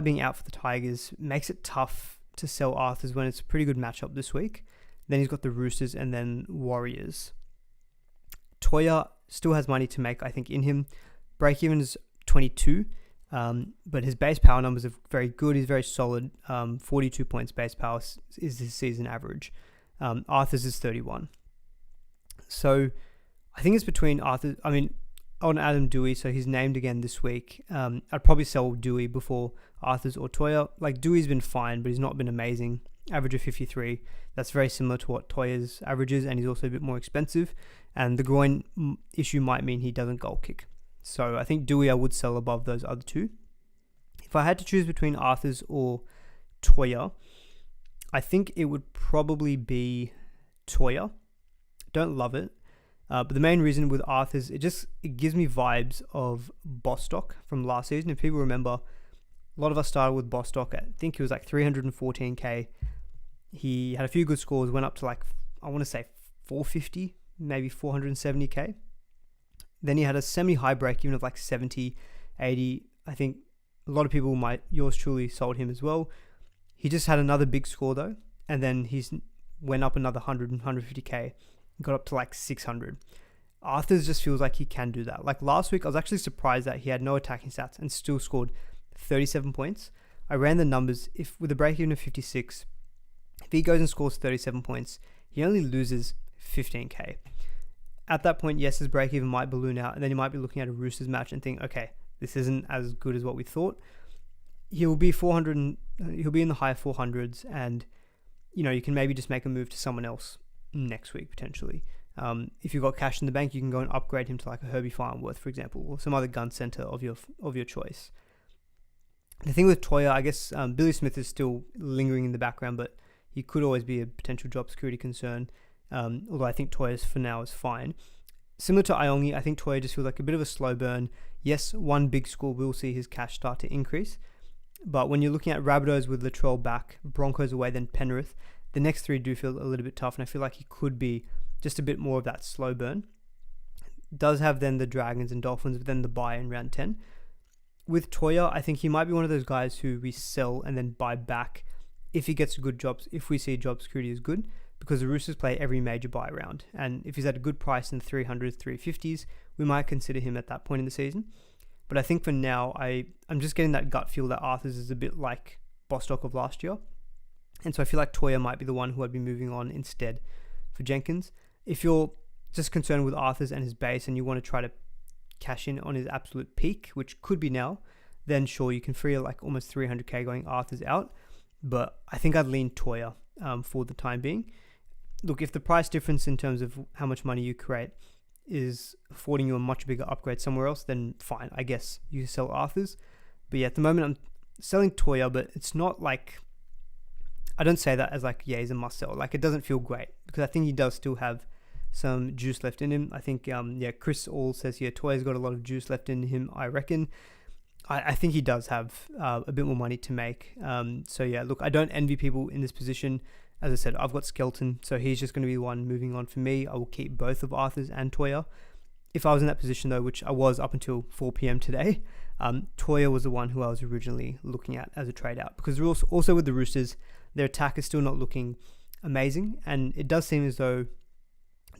being out for the Tigers, makes it tough to sell Arthur's when it's a pretty good matchup this week. Then he's got the Roosters and then Warriors. Toyer still has money to make, I think, in him. Break-even is 22, but his base power numbers are very good. He's very solid. 42 points base power is his season average. Arthur's is 31. So I think it's between Arthur. I mean, on Adam Dewey, so he's named again this week. I'd probably sell Dewey before Arthur's or Toyer. Dewey's been fine, but he's not been amazing. Average of 53. That's very similar to what Toyer's average is, and he's also a bit more expensive. And the groin issue might mean he doesn't goal kick. So I think Dewey I would sell above those other two. If I had to choose between Arthur's or Toyer, I think it would probably be Toyer. Don't love it. But the main reason with Arthur's, it gives me vibes of Bostock from last season. If people remember, a lot of us started with Bostock. I think he was 314k. He had a few good scores, went up to I want to say 450, maybe 470k. Then he had a semi-high break even of 70, 80. I think a lot of people yours truly sold him as well. He just had another big score though, and then he's went up another 100 and 150k, got up to 600. Arthur's just feels like he can do that. Last week, I was actually surprised that he had no attacking stats and still scored 37 points. I ran the numbers. If with a break-even of 56, if he goes and scores 37 points, he only loses 15k. At that point, yes, his break-even might balloon out, and then you might be looking at a Roosters match and think, okay, this isn't as good as what we thought. He'll be 400. He'll be in the high 400s, and you can maybe just make a move to someone else next week potentially. If you've got cash in the bank, you can go and upgrade him to a Herbie Farnworth, for example, or some other gun center of your choice. The thing with Toyer, I guess Billy Smith is still lingering in the background, but he could always be a potential job security concern. Although I think Toyer's for now is fine. Similar to Iongi, I think Toyer just feels like a bit of a slow burn. Yes, one big score will see his cash start to increase, but when you're looking at Rabbitohs with Latrell back, Broncos away, then Penrith, the next three do feel a little bit tough, and I feel like he could be just a bit more of that slow burn. Does have then the Dragons and Dolphins, but then the bye in round 10. With Toyer, I think he might be one of those guys who we sell and then buy back if he gets good jobs, if we see job security is good, because the Roosters play every major buy round, and if he's at a good price in the 300s, 350s, we might consider him at that point in the season. But I think for now, I'm just getting that gut feel that Arthur's is a bit like Bostock of last year, and so I feel like Toyer might be the one who I'd be moving on instead for Jenkins. If you're just concerned with Arthur's and his base and you want to try to cash in on his absolute peak, which could be now, then sure, you can free like almost 300k going Arthur's out. But I think I'd lean Toya for the time being. Look, if the price difference in terms of how much money you create is affording you a much bigger upgrade somewhere else, then fine, I guess you can sell Arthur's. But yeah, at the moment I'm selling Toya, but it's not like, I don't say that as like, yeah, he's a must sell. Like, it doesn't feel great because I think he does still have some juice left in him. I think, Chris All says here, Toya's got a lot of juice left in him, I reckon. I think he does have a bit more money to make. So yeah, look, I don't envy people in this position. As I said, I've got Skelton, so he's just going to be the one moving on for me. I will keep both of Arthur's and Toya. If I was in that position though, which I was up until 4 p.m. today, Toya was the one who I was originally looking at as a trade out, because also with the Roosters, their attack is still not looking amazing, and it does seem as though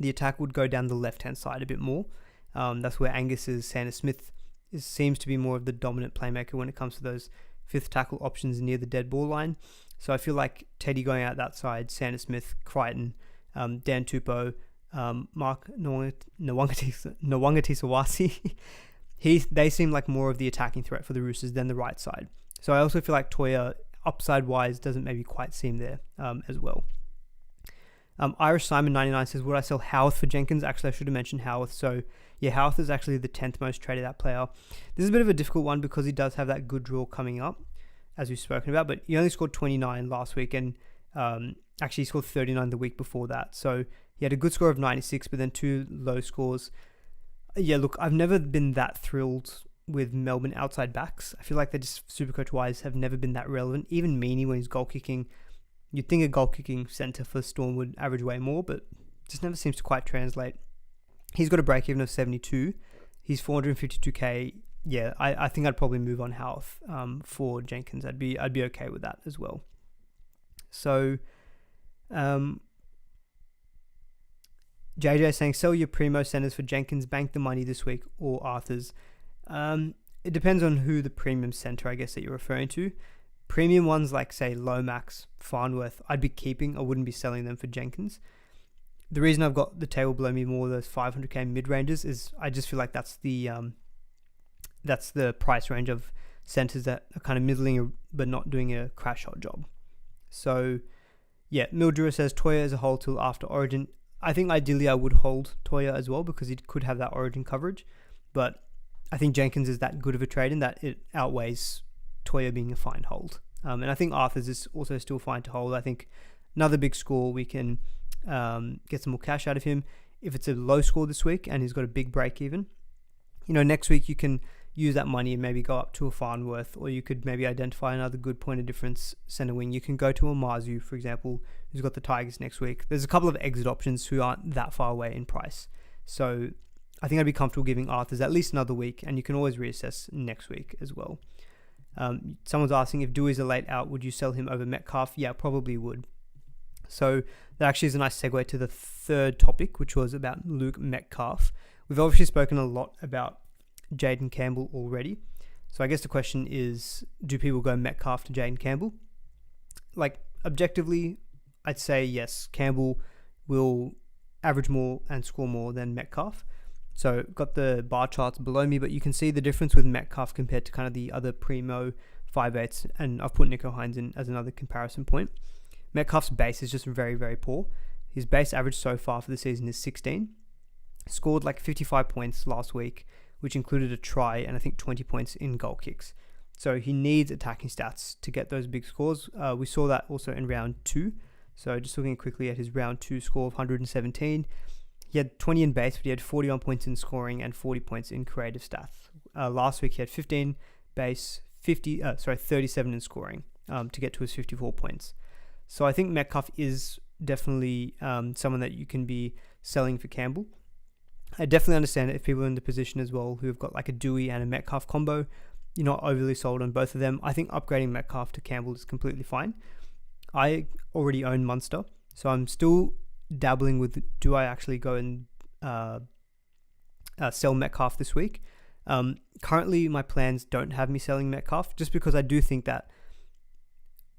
the attack would go down the left-hand side a bit more. That's where Angus's Sanders Smith seems to be more of the dominant playmaker when it comes to those fifth tackle options near the dead ball line. So I feel like Teddy going out that side, Sanders Smith, Crichton, Dan Tupou, Mark Nwangati-Sawasi, they seem like more of the attacking threat for the Roosters than the right side. So I also feel like Toya, upside-wise, doesn't maybe quite seem there as well. Irish Simon 99 says, would I sell Howarth for Jenkins? Actually, I should have mentioned Howarth. So yeah, Howarth is actually the 10th most traded out player. This is a bit of a difficult one because he does have that good draw coming up, as we've spoken about, but he only scored 29 last week, and actually he scored 39 the week before that. So he had a good score of 96, but then 2 low scores. Yeah, look, I've never been that thrilled with Melbourne outside backs. I feel like they just, Supercoach-wise, have never been that relevant. Even Meaney, when he's goal kicking, you'd think a goal kicking centre for Storm would average way more, but just never seems to quite translate. He's got a break-even of 72. He's 452k. Yeah, I think I'd probably move on Howarth for Jenkins. I'd be okay with that as well. So, JJ saying, sell your primo centers for Jenkins, bank the money this week, or Arthur's. It depends on who the premium center, I guess, that you're referring to. Premium ones like, say, Lomax, Farnworth, I'd be keeping. I wouldn't be selling them for Jenkins. The reason I've got the table below me more, those 500k mid-ranges, is I just feel like that's the price range of centers that are kind of middling but not doing a crash hot job. So, yeah, Mildura says Toya as a hold till after Origin. I think ideally I would hold Toya as well because he could have that Origin coverage, but I think Jenkins is that good of a trade in that it outweighs Toya being a fine hold. And I think Arthur's is also still fine to hold. I think another big score, we can get some more cash out of him. If it's a low score this week and he's got a big break even, next week you can use that money and maybe go up to a Farnworth, or you could maybe identify another good point of difference centre wing. You can go to a Mazu, for example, who's got the Tigers next week. There's a couple of exit options who aren't that far away in price. So I think I'd be comfortable giving Arthur's at least another week, and you can always reassess next week as well. Someone's asking, if Dewey's a late out, would you sell him over Metcalf? Yeah, probably would. So that actually is a nice segue to the third topic, which was about Luke Metcalf. We've obviously spoken a lot about Jaden Campbell already. So I guess the question is, do people go Metcalf to Jaden Campbell? Like, objectively, I'd say yes, Campbell will average more and score more than Metcalf. So got the bar charts below me, but you can see the difference with Metcalf compared to kind of the other primo 5/8s, and I've put Nico Hines in as another comparison point. Metcalf's base is just very, very poor. His base average so far for the season is 16. Scored like 55 points last week, which included a try and I think 20 points in goal kicks. So he needs attacking stats to get those big scores. We saw that also in round 2. So just looking quickly at his round 2 score of 117, he had 20 in base, but he had 41 points in scoring and 40 points in creative stats. Last week he had 15 base, 37 in scoring to get to his 54 points. So I think Metcalf is definitely someone that you can be selling for Campbell. I definitely understand if people are in the position as well who have got like a Dewey and a Metcalf combo, you're not overly sold on both of them. I think upgrading Metcalf to Campbell is completely fine. I already own Munster, so I'm still dabbling with, do I actually go and sell Metcalf this week? Currently, my plans don't have me selling Metcalf, just because I do think that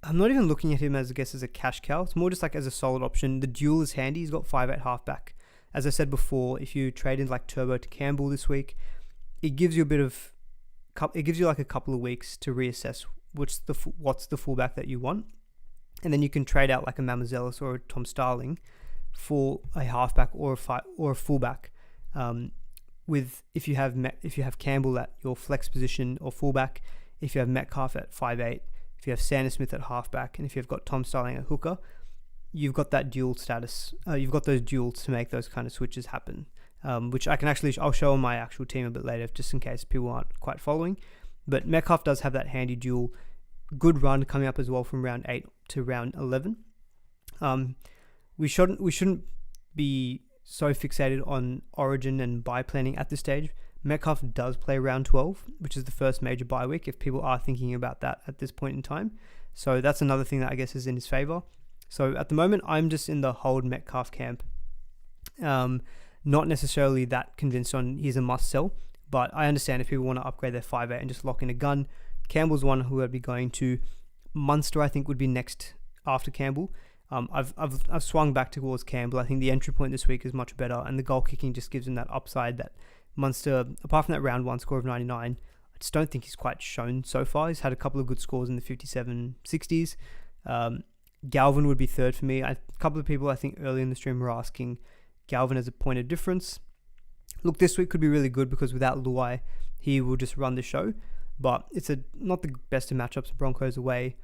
I'm not even looking at him as, I guess, as a cash cow. It's more just like as a solid option. The dual is handy. He's got 5'8" halfback. As I said before, if you trade in like Turbo to Campbell this week, it gives you like a couple of weeks to reassess what's the fullback that you want, and then you can trade out like a Mamazelis or a Tom Starling for a halfback or a fullback. If you have Campbell at your flex position or fullback, if you have Metcalf at 5'8", if you have Sanders Smith at halfback, and if you've got Tom Starling at hooker, you've got that dual status. You've got those duals to make those kind of switches happen, which I'll show on my actual team a bit later, just in case people aren't quite following. But Metcalf does have that handy dual. Good run coming up as well from round 8 to round 11. We shouldn't be so fixated on Origin and bye planning at this stage. Metcalf does play round 12, which is the first major bye week, if people are thinking about that at this point in time. So that's another thing that I guess is in his favour. So at the moment, I'm just in the hold Metcalf camp. Not necessarily that convinced on he's a must sell, but I understand if people want to upgrade their 5'8" and just lock in a gun. Campbell's one who I'd be going to. Munster, I think, would be next after Campbell. I've swung back towards Campbell. I think the entry point this week is much better, and the goal kicking just gives him that upside that Munster, apart from that round 1 score of 99, I just don't think he's quite shown so far. He's had a couple of good scores in the 57, 60s. Galvin would be third for me. A couple of people I think early in the stream were asking Galvin as a point of difference. Look, this week could be really good because without Luai, he will just run the show. But it's not the best of matchups. Broncos away.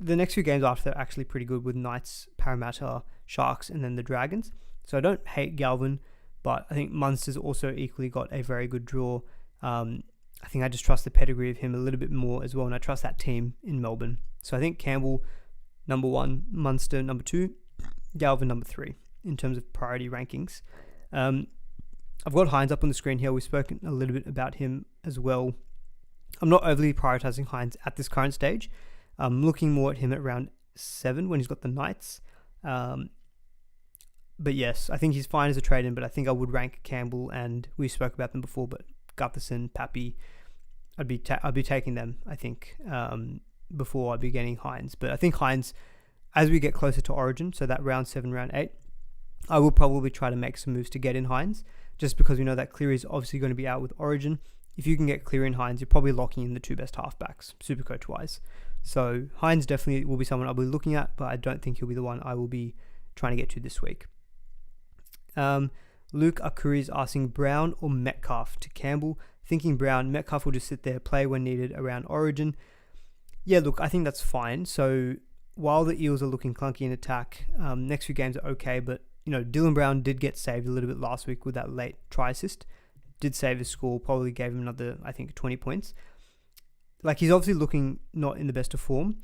The next few games after are actually pretty good with Knights, Parramatta, Sharks, and then the Dragons. So I don't hate Galvin, but I think Munster's also equally got a very good draw. I think I just trust the pedigree of him a little bit more as well, and I trust that team in Melbourne. So I think Campbell, number 1, Munster, number 2, Galvin, number 3, in terms of priority rankings. I've got Hines up on the screen here. We've spoken a little bit about him as well. I'm not overly prioritising Hines at this current stage. I'm looking more at him at round 7 when he's got the Knights. But yes, I think he's fine as a trade-in, but I think I would rank Campbell, and we spoke about them before, but Gutherson, Pappy, I'd be taking them, I think, before I'd be getting Hines. But I think Hines, as we get closer to Origin, so that round 7, round 8, I will probably try to make some moves to get in Hines, just because we know that Cleary is obviously going to be out with Origin. If you can get Cleary and Hines, you're probably locking in the 2 best halfbacks, Supercoach-wise. So Hines definitely will be someone I'll be looking at, but I don't think he'll be the one I will be trying to get to this week. Luke Akuri is asking Brown or Metcalf to Campbell. Thinking Brown, Metcalf will just sit there, play when needed around Origin. Yeah, look, I think that's fine. So while the Eels are looking clunky in attack, next few games are okay, but Dylan Brown did get saved a little bit last week with that late try assist. Did save his score, probably gave him another, I think, 20 points. Like, he's obviously looking not in the best of form,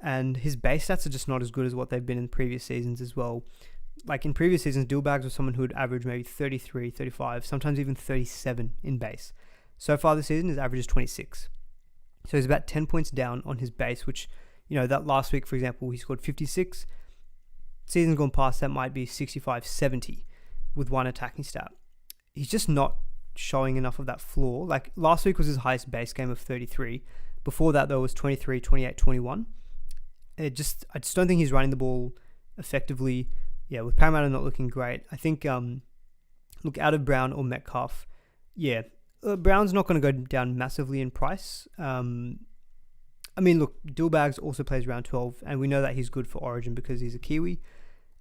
and his base stats are just not as good as what they've been in previous seasons as well. Like, in previous seasons, Dillbags was someone who would average maybe 33, 35, sometimes even 37 in base. So far this season, his average is 26. So he's about 10 points down on his base, which, that last week, for example, he scored 56. Seasons gone past, that might be 65, 70 with one attacking stat. He's just not showing enough of that floor. Like, last week was his highest base game of 33. Before that, though, was 23, 28, 21. I just don't think he's running the ball effectively. Yeah, with Parramatta not looking great. I think, look, out of Brown or Metcalf, yeah, Brown's not going to go down massively in price. I mean, look, Dillbags also plays round 12, and we know that he's good for Origin because he's a Kiwi.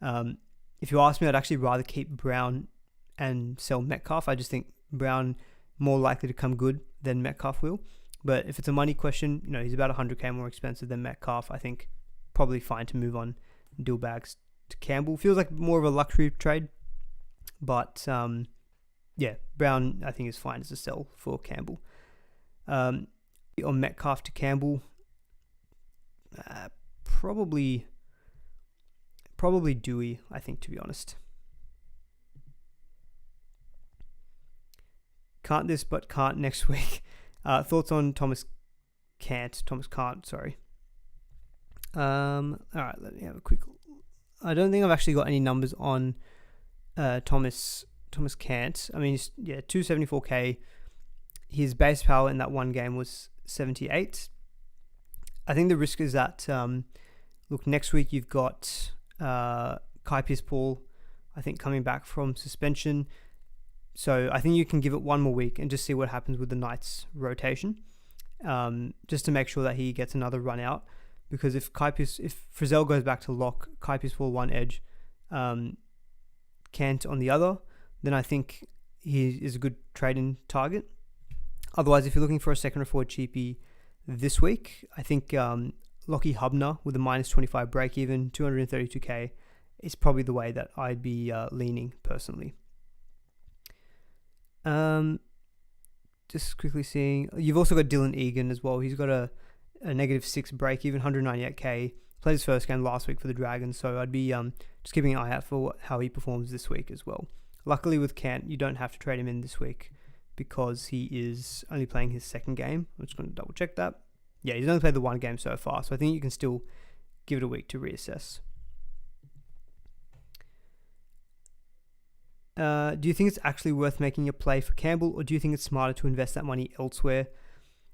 If you ask me, I'd actually rather keep Brown and sell Metcalf. I just think Brown more likely to come good than Metcalf will. But if it's a money question, he's about 100k more expensive than Metcalf. I think probably fine to move on Dillbags to Campbell. Feels like more of a luxury trade. But, yeah, Brown, I think, is fine as a sell for Campbell. On Metcalf to Campbell, probably Dewey, I think, to be honest. Can't this, but can't next week. Thoughts on Thomas Cant, sorry. All right, let me have a quick... I don't think I've actually got any numbers on Thomas Cant. I mean, he's, 274k. His base power in that one game was 78. I think the risk is that, look, next week you've got Kai Pearce-Paul, I think, coming back from suspension. So I think you can give it one more week and just see what happens with the Knights rotation, just to make sure that he gets another run out. Because if Frizzell goes back to lock, Kai Pearce-Paul one edge, Kent on the other, then I think he is a good trade-in target. Otherwise, if you're looking for a second or forward cheapie this week, I think Lockie Hubner with a minus 25 break even, 232k, is probably the way that I'd be leaning personally. Just quickly seeing, you've also got Dylan Egan as well. He's got a negative 6 break even, 198k. Played his first game last week for the Dragons, so I'd be just keeping an eye out for how he performs this week as well. Luckily with Kent, you don't have to trade him in this week because he is only playing his second game. I'm just going to double check that. Yeah, he's only played the one game so far, so I think you can still give it a week to reassess. Do you think it's actually worth making a play for Campbell, or do you think it's smarter to invest that money elsewhere?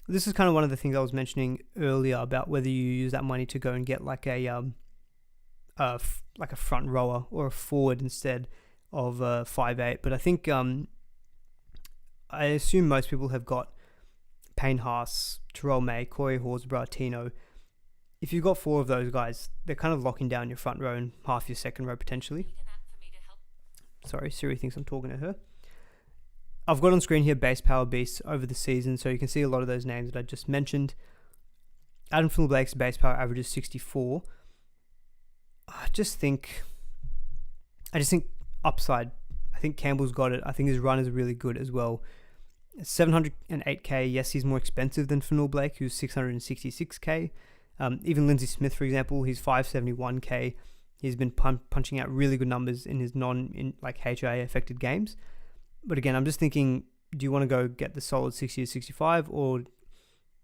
This is kind of one of the things I was mentioning earlier about whether you use that money to go and get like a front rower or a forward instead of 5'8". But I think I assume most people have got Payne Haas, Terrell May, Corey Horsburgh, Tino. If you've got 4 of those guys, they're kind of locking down your front row and half your second row potentially. Sorry, Siri thinks I'm talking to her. I've got on screen here base power beasts over the season, so you can see a lot of those names that I just mentioned. Adam Finley-Blake's base power average is 64. I just think upside. I think Campbell's got it. I think his run is really good as well. 708k, yes, he's more expensive than Finley-Blake, who's 666k. Even Lindsay Smith, for example, he's 571k. He's been punching out really good numbers in his HIA affected games. But again, I'm just thinking, do you want to go get the solid 60 to 65? Or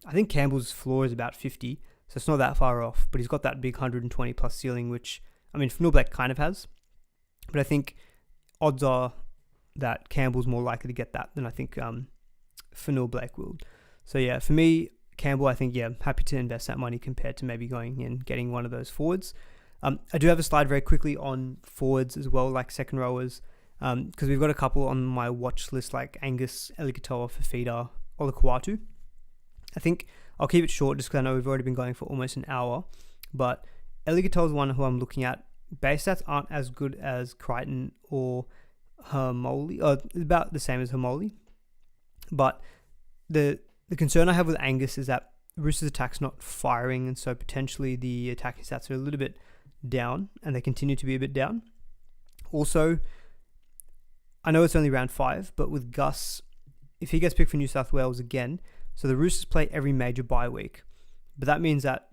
I think Campbell's floor is about 50, so it's not that far off. But he's got that big 120 plus ceiling, which, I mean, Finley-Blake kind of has. But I think odds are that Campbell's more likely to get that than I think Finley-Blake will. So yeah, for me, Campbell, I think, yeah, happy to invest that money compared to maybe going and getting one of those forwards. I do have a slide very quickly on forwards as well, like second rowers, because we've got a couple on my watch list like Angus, Elikatoa, Fafita, Olakuatu. I think I'll keep it short just because I know we've already been going for almost an hour, but Elikatoa is one who I'm looking at. Base stats aren't as good as Crichton or Hermoli, or about the same as Hermoli, but the concern I have with Angus is that Roosters' attack's not firing, and so potentially the attacking stats are a little bit down, and they continue to be a bit down. Also, I know it's only round 5, but with Gus, if he gets picked for New South Wales again, so the Roosters play every major bye week, but that means that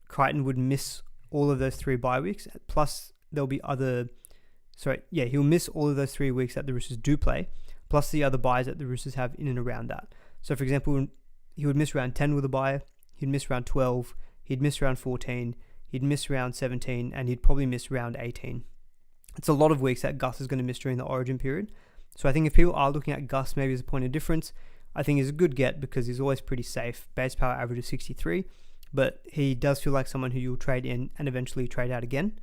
Crichton would miss all of those 3 bye weeks, plus there'll be he'll miss all of those 3 weeks that the Roosters do play, plus the other byes that the Roosters have in and around that. So for example, he would miss round 10 with a bye, he'd miss round 12, he'd miss round 14, he'd miss round 17, and he'd probably miss round 18. It's a lot of weeks that Gus is going to miss during the origin period. So I think if people are looking at Gus maybe as a point of difference, I think he's a good get because he's always pretty safe. Base power average is 63, but he does feel like someone who you'll trade in and eventually trade out again.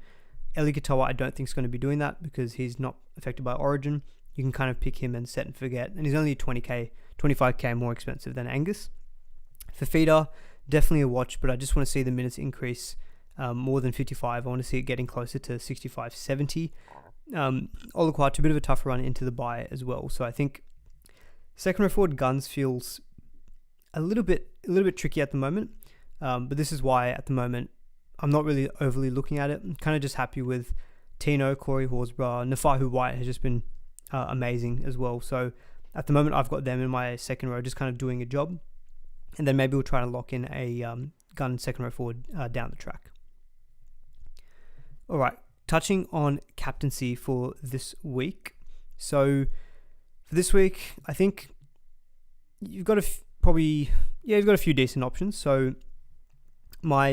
Elikatoa, I don't think is going to be doing that because he's not affected by origin. You can kind of pick him and set and forget, and he's only 25k more expensive than Angus. Fafita, definitely a watch, but I just want to see the minutes increase more than 55. I want to see it getting closer to 65, 70. Olakuatu, a bit of a tough run into the bye as well. So I think second row forward Guns feels a little bit tricky at the moment. But this is why at the moment I'm not really overly looking at it. I'm kind of just happy with Tino, Corey Horsburgh, Nafahu White has just been amazing as well. So at the moment I've got them in my second row, just kind of doing a job. And then maybe we'll try to lock in a gun second row forward down the track. All right, touching on captaincy for this week. So for this week, I think you've got you've got a few decent options. So my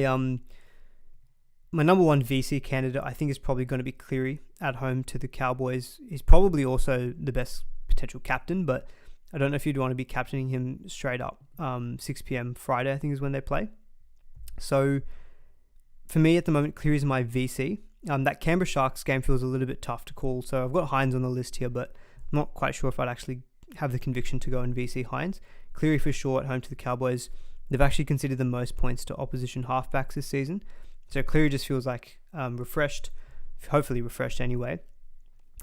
number one VC candidate, I think, is probably going to be Cleary at home to the Cowboys. He's probably also the best potential captain, but I don't know if you'd want to be captaining him straight up. 6 p.m. Friday, I think, is when they play. So for me at the moment, Cleary is my VC. That Canberra Sharks game feels a little bit tough to call. So I've got Hines on the list here, but I'm not quite sure if I'd actually have the conviction to go and VC Hines. Cleary for sure at home to the Cowboys. They've actually conceded the most points to opposition halfbacks this season. So Cleary just feels like refreshed, hopefully refreshed anyway.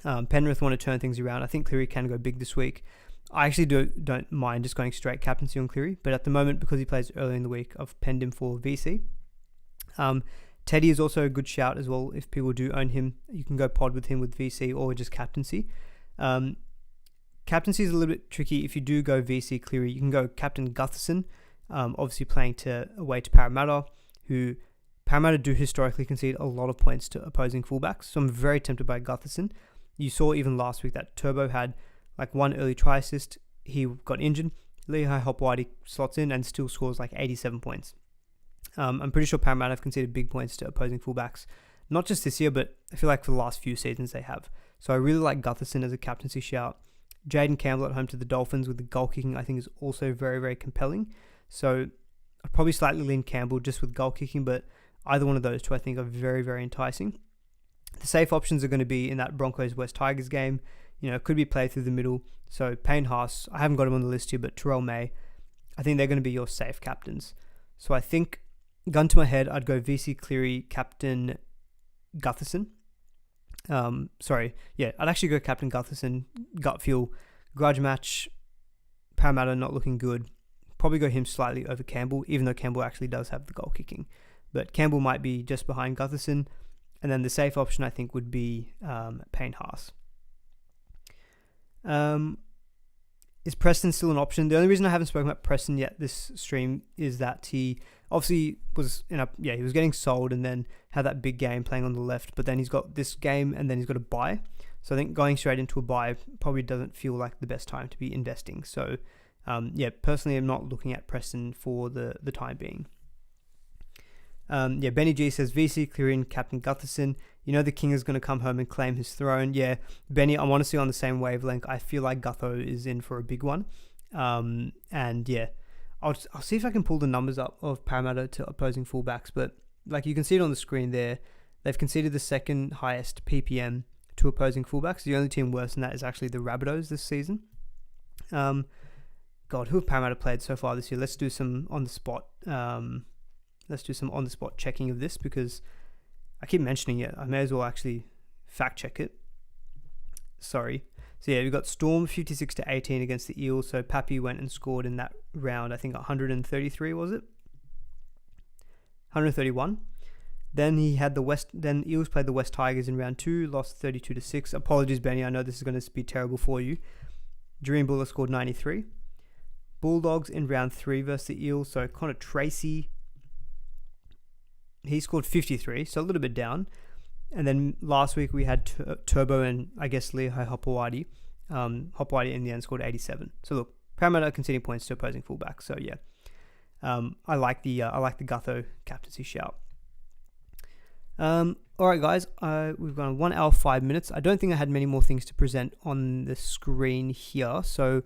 Penrith want to turn things around. I think Cleary can go big this week. I actually don't mind just going straight captaincy on Cleary, but at the moment, because he plays early in the week, I've penned him for VC. Teddy is also a good shout as well. If people do own him, you can go pod with him with VC or just captaincy. Captaincy is a little bit tricky. If you do go VC Cleary, you can go Captain Gutherson, obviously playing away to Parramatta, who Parramatta do historically concede a lot of points to opposing fullbacks. So I'm very tempted by Gutherson. You saw even last week that Turbo had like one early try assist. He got injured. Lehigh Hopewadi slots in and still scores like 87 points. I'm pretty sure Parramatta have conceded big points to opposing fullbacks. Not just this year, but I feel like for the last few seasons they have. So I really like Gutherson as a captaincy shout. Jaden Campbell at home to the Dolphins with the goal kicking I think is also very, very compelling. So I'd probably slightly lean Campbell just with goal kicking, but either one of those two I think are very, very enticing. The safe options are going to be in that Broncos-West Tigers game. It could be played through the middle. So Payne Haas, I haven't got him on the list here, but Terrell May, I think they're going to be your safe captains. So I think, gun to my head, I'd go VC Cleary, Captain Gutherson. I'd actually go Captain Gutherson, gut feel, grudge match, Parramatta not looking good. Probably go him slightly over Campbell, even though Campbell actually does have the goal kicking. But Campbell might be just behind Gutherson. And then the safe option, I think, would be Payne Haas. Is Preston still an option? The only reason I haven't spoken about Preston yet this stream is that he obviously was he was getting sold and then had that big game playing on the left, but then he's got this game and then he's got a bye. So I think going straight into a bye probably doesn't feel like the best time to be investing. So personally I'm not looking at Preston for the time being. Benny G says VC Cleary and Captain Gutherson. The king is going to come home and claim his throne. Yeah, Benny, I'm honestly on the same wavelength. I feel like Gutho is in for a big one. I'll see if I can pull the numbers up of Parramatta to opposing fullbacks. But like you can see it on the screen there, they've conceded the second highest PPM to opposing fullbacks. The only team worse than that is actually the Rabbitohs this season. Who have Parramatta played so far this year? Let's do some on the spot. Checking of this because I keep mentioning it. I may as well actually fact check it. Sorry. So yeah, we've got Storm 56-18 against the Eels. So Pappy went and scored in that round. I think 133 was it? 131. Then he had Then Eels played the West Tigers in round 2, lost 32-6. Apologies, Benny. I know this is going to be terrible for you. Dream Buller scored 93. Bulldogs in round 3 versus the Eels. So Connor Tracy, he scored 53, so a little bit down. And then last week we had Turbo and I guess Lehigh Hopewadi. Hopewadi in the end scored 87. So look, Parramatta conceding points to opposing fullbacks. So yeah, I like the Gutho captaincy shout. All right, guys, we've gone 1 hour 5 minutes. I don't think I had many more things to present on the screen here, so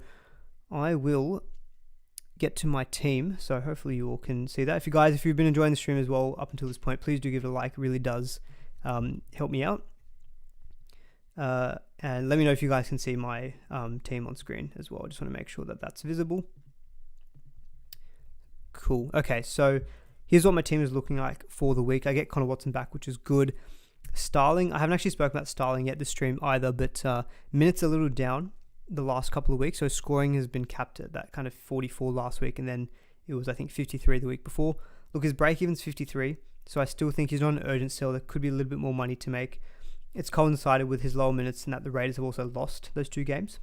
I will get to my team. So hopefully you all can see that. If you've been enjoying the stream as well up until this point, please do give it a like. It really does help me out. And let me know if you guys can see my team on screen as well. I just want to make sure that that's visible. Cool. Okay, so here's what my team is looking like for the week. I get Connor Watson back, which is good. Starling, I haven't actually spoken about Starling yet this stream either, but minutes a little down the last couple of weeks. So scoring has been capped at that kind of 44 last week, and then it was I think 53 the week before. Look, his break-even's 53, so I still think he's not an urgent sell. There could be a little bit more money to make. It's coincided with his lower minutes and that the Raiders have also lost those 2 games.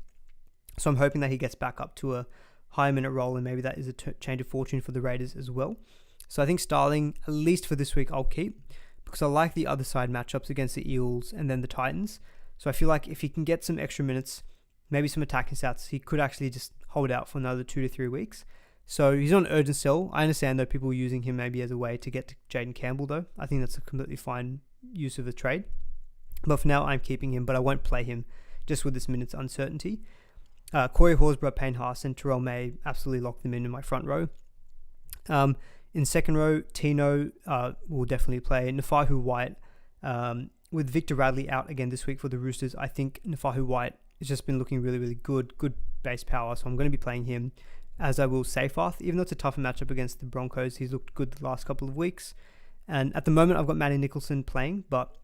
So I'm hoping that he gets back up to a higher minute role, and maybe that is a change of fortune for the Raiders as well. So I think Starling, at least for this week, I'll keep, because I like the other side matchups against the Eels and then the Titans. So I feel like if he can get some extra minutes, maybe some attacking stats, he could actually just hold out for another 2 to 3 weeks. So he's not an urgent sell. I understand though people using him maybe as a way to get to Jaden Campbell though. I think that's a completely fine use of a trade. But for now I'm keeping him, but I won't play him just with this minutes uncertainty. Corey Horsburgh, Payne Haas and Terrell May absolutely locked them in my front row. In second row, Tino will definitely play. Nafahu White, with Victor Radley out again this week for the Roosters, I think Nafahu White has just been looking really, really good base power. So I'm going to be playing him, as I will Seyfarth. Even though it's a tougher matchup against the Broncos, he's looked good the last couple of weeks. And at the moment, I've got Matty Nicholson playing, but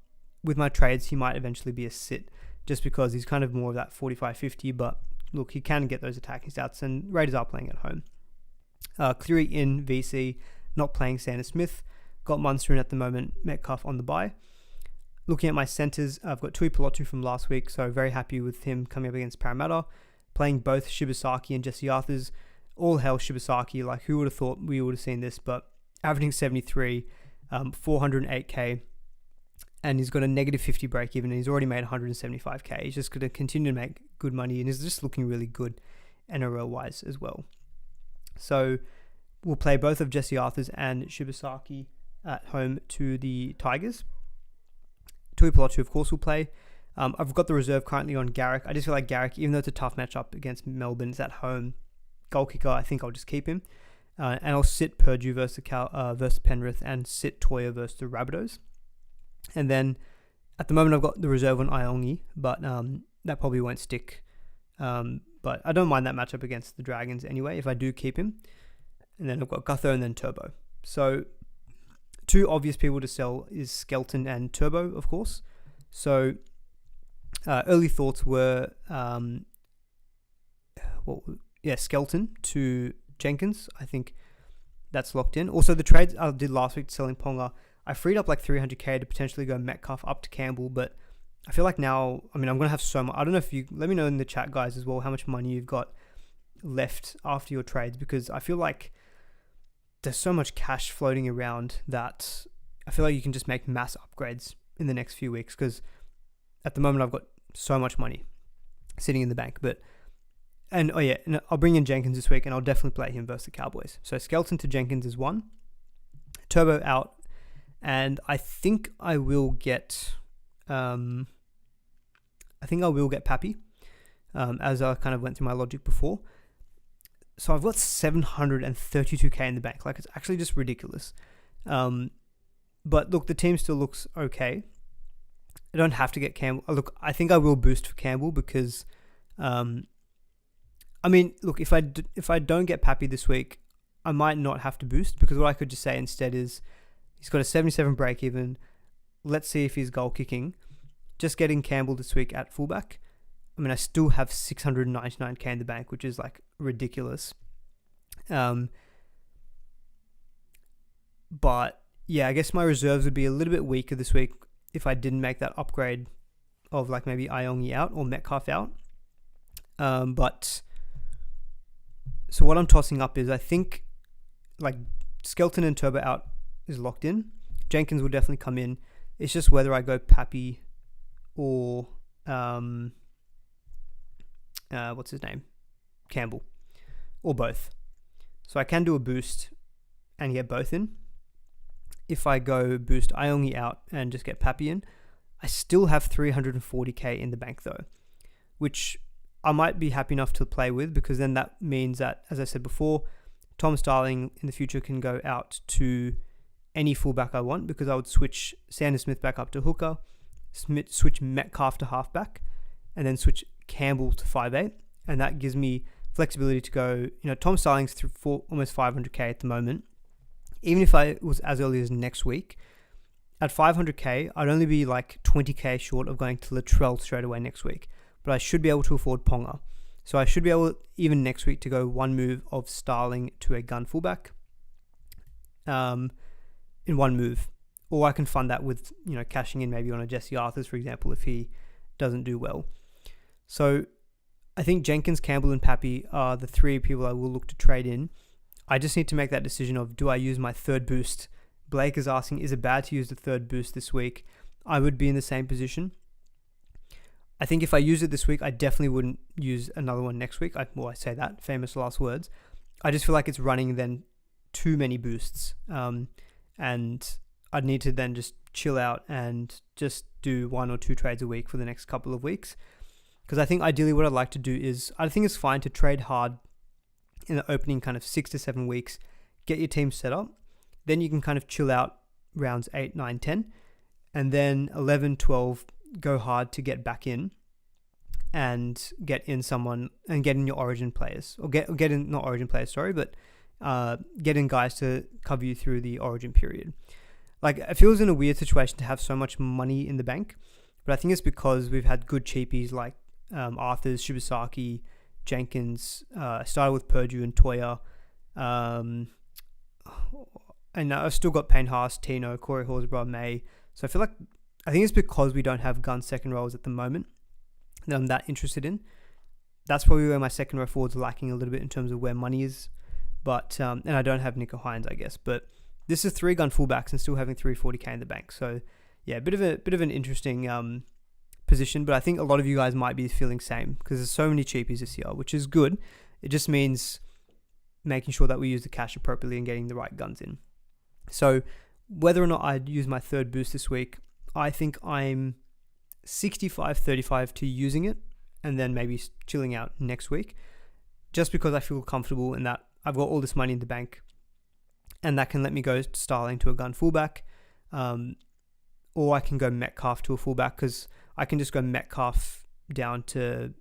with my trades, he might eventually be a sit, just because he's kind of more of that 45-50, but look, he can get those attacking stats, and Raiders are playing at home. Cleary in VC, not playing Sanders Smith. Got Munster in at the moment, Metcalf on the bye. Looking at my centres, I've got Tui Pelotu from last week, so very happy with him coming up against Parramatta. Playing both Shibasaki and Jesse Arthurs. All hell Shibasaki, like who would have thought we would have seen this, but averaging 73, 408k, and he's got a negative 50 break even, and he's already made 175k. He's just going to continue to make good money, and he's just looking really good NRL wise as well. So we'll play both of Jesse Arthurs and Shibasaki at home to the Tigers. Tui Pelotu, of course, will play. I've got the reserve currently on Garrick. I just feel like Garrick, even though it's a tough matchup against Melbourne, it's at home. Goal kicker, I think I'll just keep him. And I'll sit Purdue versus Penrith, and sit Toya versus the Rabbitohs. And then at the moment, I've got the reserve on Iongi, but that probably won't stick. But I don't mind that matchup against the Dragons anyway, if I do keep him. And then I've got Gutho and then Turbo. So two obvious people to sell is Skelton and Turbo, of course. So early thoughts were, Skelton to Jenkins. I think that's locked in. Also, the trades I did last week selling Ponga, I freed up like 300k to potentially go Metcalf up to Campbell, but I feel like now, I'm going to have so much. I don't know if you, let me know in the chat, guys, as well, how much money you've got left after your trades, because I feel like there's so much cash floating around that I feel like you can just make mass upgrades in the next few weeks, because at the moment I've got so much money sitting in the bank. And I'll bring in Jenkins this week, and I'll definitely play him versus the Cowboys. So Skelton to Jenkins is one. Turbo out, and I think I will get Pappy, as I kind of went through my logic before. So I've got 732k in the bank. Like, it's actually just ridiculous. But look, the team still looks okay. I don't have to get Campbell. Look, I think I will boost for Campbell because, if I don't get Pappy this week, I might not have to boost, because what I could just say instead is he's got a 77 break even. Let's see if he's goal kicking. Just getting Campbell this week at fullback. I still have 699k in the bank, which is like ridiculous. But yeah, I guess my reserves would be a little bit weaker this week if I didn't make that upgrade of like maybe Iongi out or Metcalf out. But so what I'm tossing up is, I think like Skelton and Turbo out is locked in. Jenkins will definitely come in. It's just whether I go Pappy or what's his name? Campbell, or both. So I can do a boost and get both in. If I go boost Iongi out and just get Pappy in, I still have 340k in the bank though, which I might be happy enough to play with, because then that means that, as I said before, Tom Starling in the future can go out to any fullback I want, because I would switch Sanders Smith back up to hooker, switch Metcalf to halfback, and then switch Campbell to 5'8", and that gives me flexibility to go, Tom Starling's for almost 500k at the moment. Even if I was as early as next week, at 500k, I'd only be like 20k short of going to Latrell straight away next week, but I should be able to afford Ponga. So I should be able, even next week, to go one move of Starling to a gun fullback in one move. Or I can fund that with, cashing in maybe on a Jesse Arthurs, for example, if he doesn't do well. So I think Jenkins, Campbell, and Pappy are the three people I will look to trade in. I just need to make that decision of, do I use my third boost? Blake is asking, is it bad to use the third boost this week? I would be in the same position. I think if I use it this week, I definitely wouldn't use another one next week. I say that, famous last words. I just feel like it's running then too many boosts. And I'd need to then just chill out and just do 1 or 2 trades a week for the next couple of weeks. Because I think ideally what I'd like to do is, I think it's fine to trade hard in the opening kind of 6 to 7 weeks, get your team set up. Then you can kind of chill out rounds 8, 9, 10. And then 11, 12, go hard to get back in and get in someone and get in your origin players. Or get in, not origin players, sorry, but get in guys to cover you through the origin period. Like, it feels in a weird situation to have so much money in the bank, but I think it's because we've had good cheapies like Arthurs, Shibasaki, Jenkins, started with Purdue and Toya, and I've still got Payne Haas, Tino, Corey Horsburgh, May. So I think it's because we don't have gun second rows at the moment that I'm that interested in. That's probably where my second row forwards are lacking a little bit in terms of where money is. But and I don't have Nico Hines, I guess. But this is 3 gun fullbacks and still having 340k in the bank. So yeah, a bit of an interesting position. But I think a lot of you guys might be feeling same because there's so many cheapies this year, which is good. It just means making sure that we use the cash appropriately and getting the right guns in. So whether or not I'd use my third boost this week, I think I'm 65-35 to using it and then maybe chilling out next week, just because I feel comfortable in that I've got all this money in the bank and that can let me go Starling to a gun fullback, or I can go Metcalf to a fullback because I can just go Metcalf down to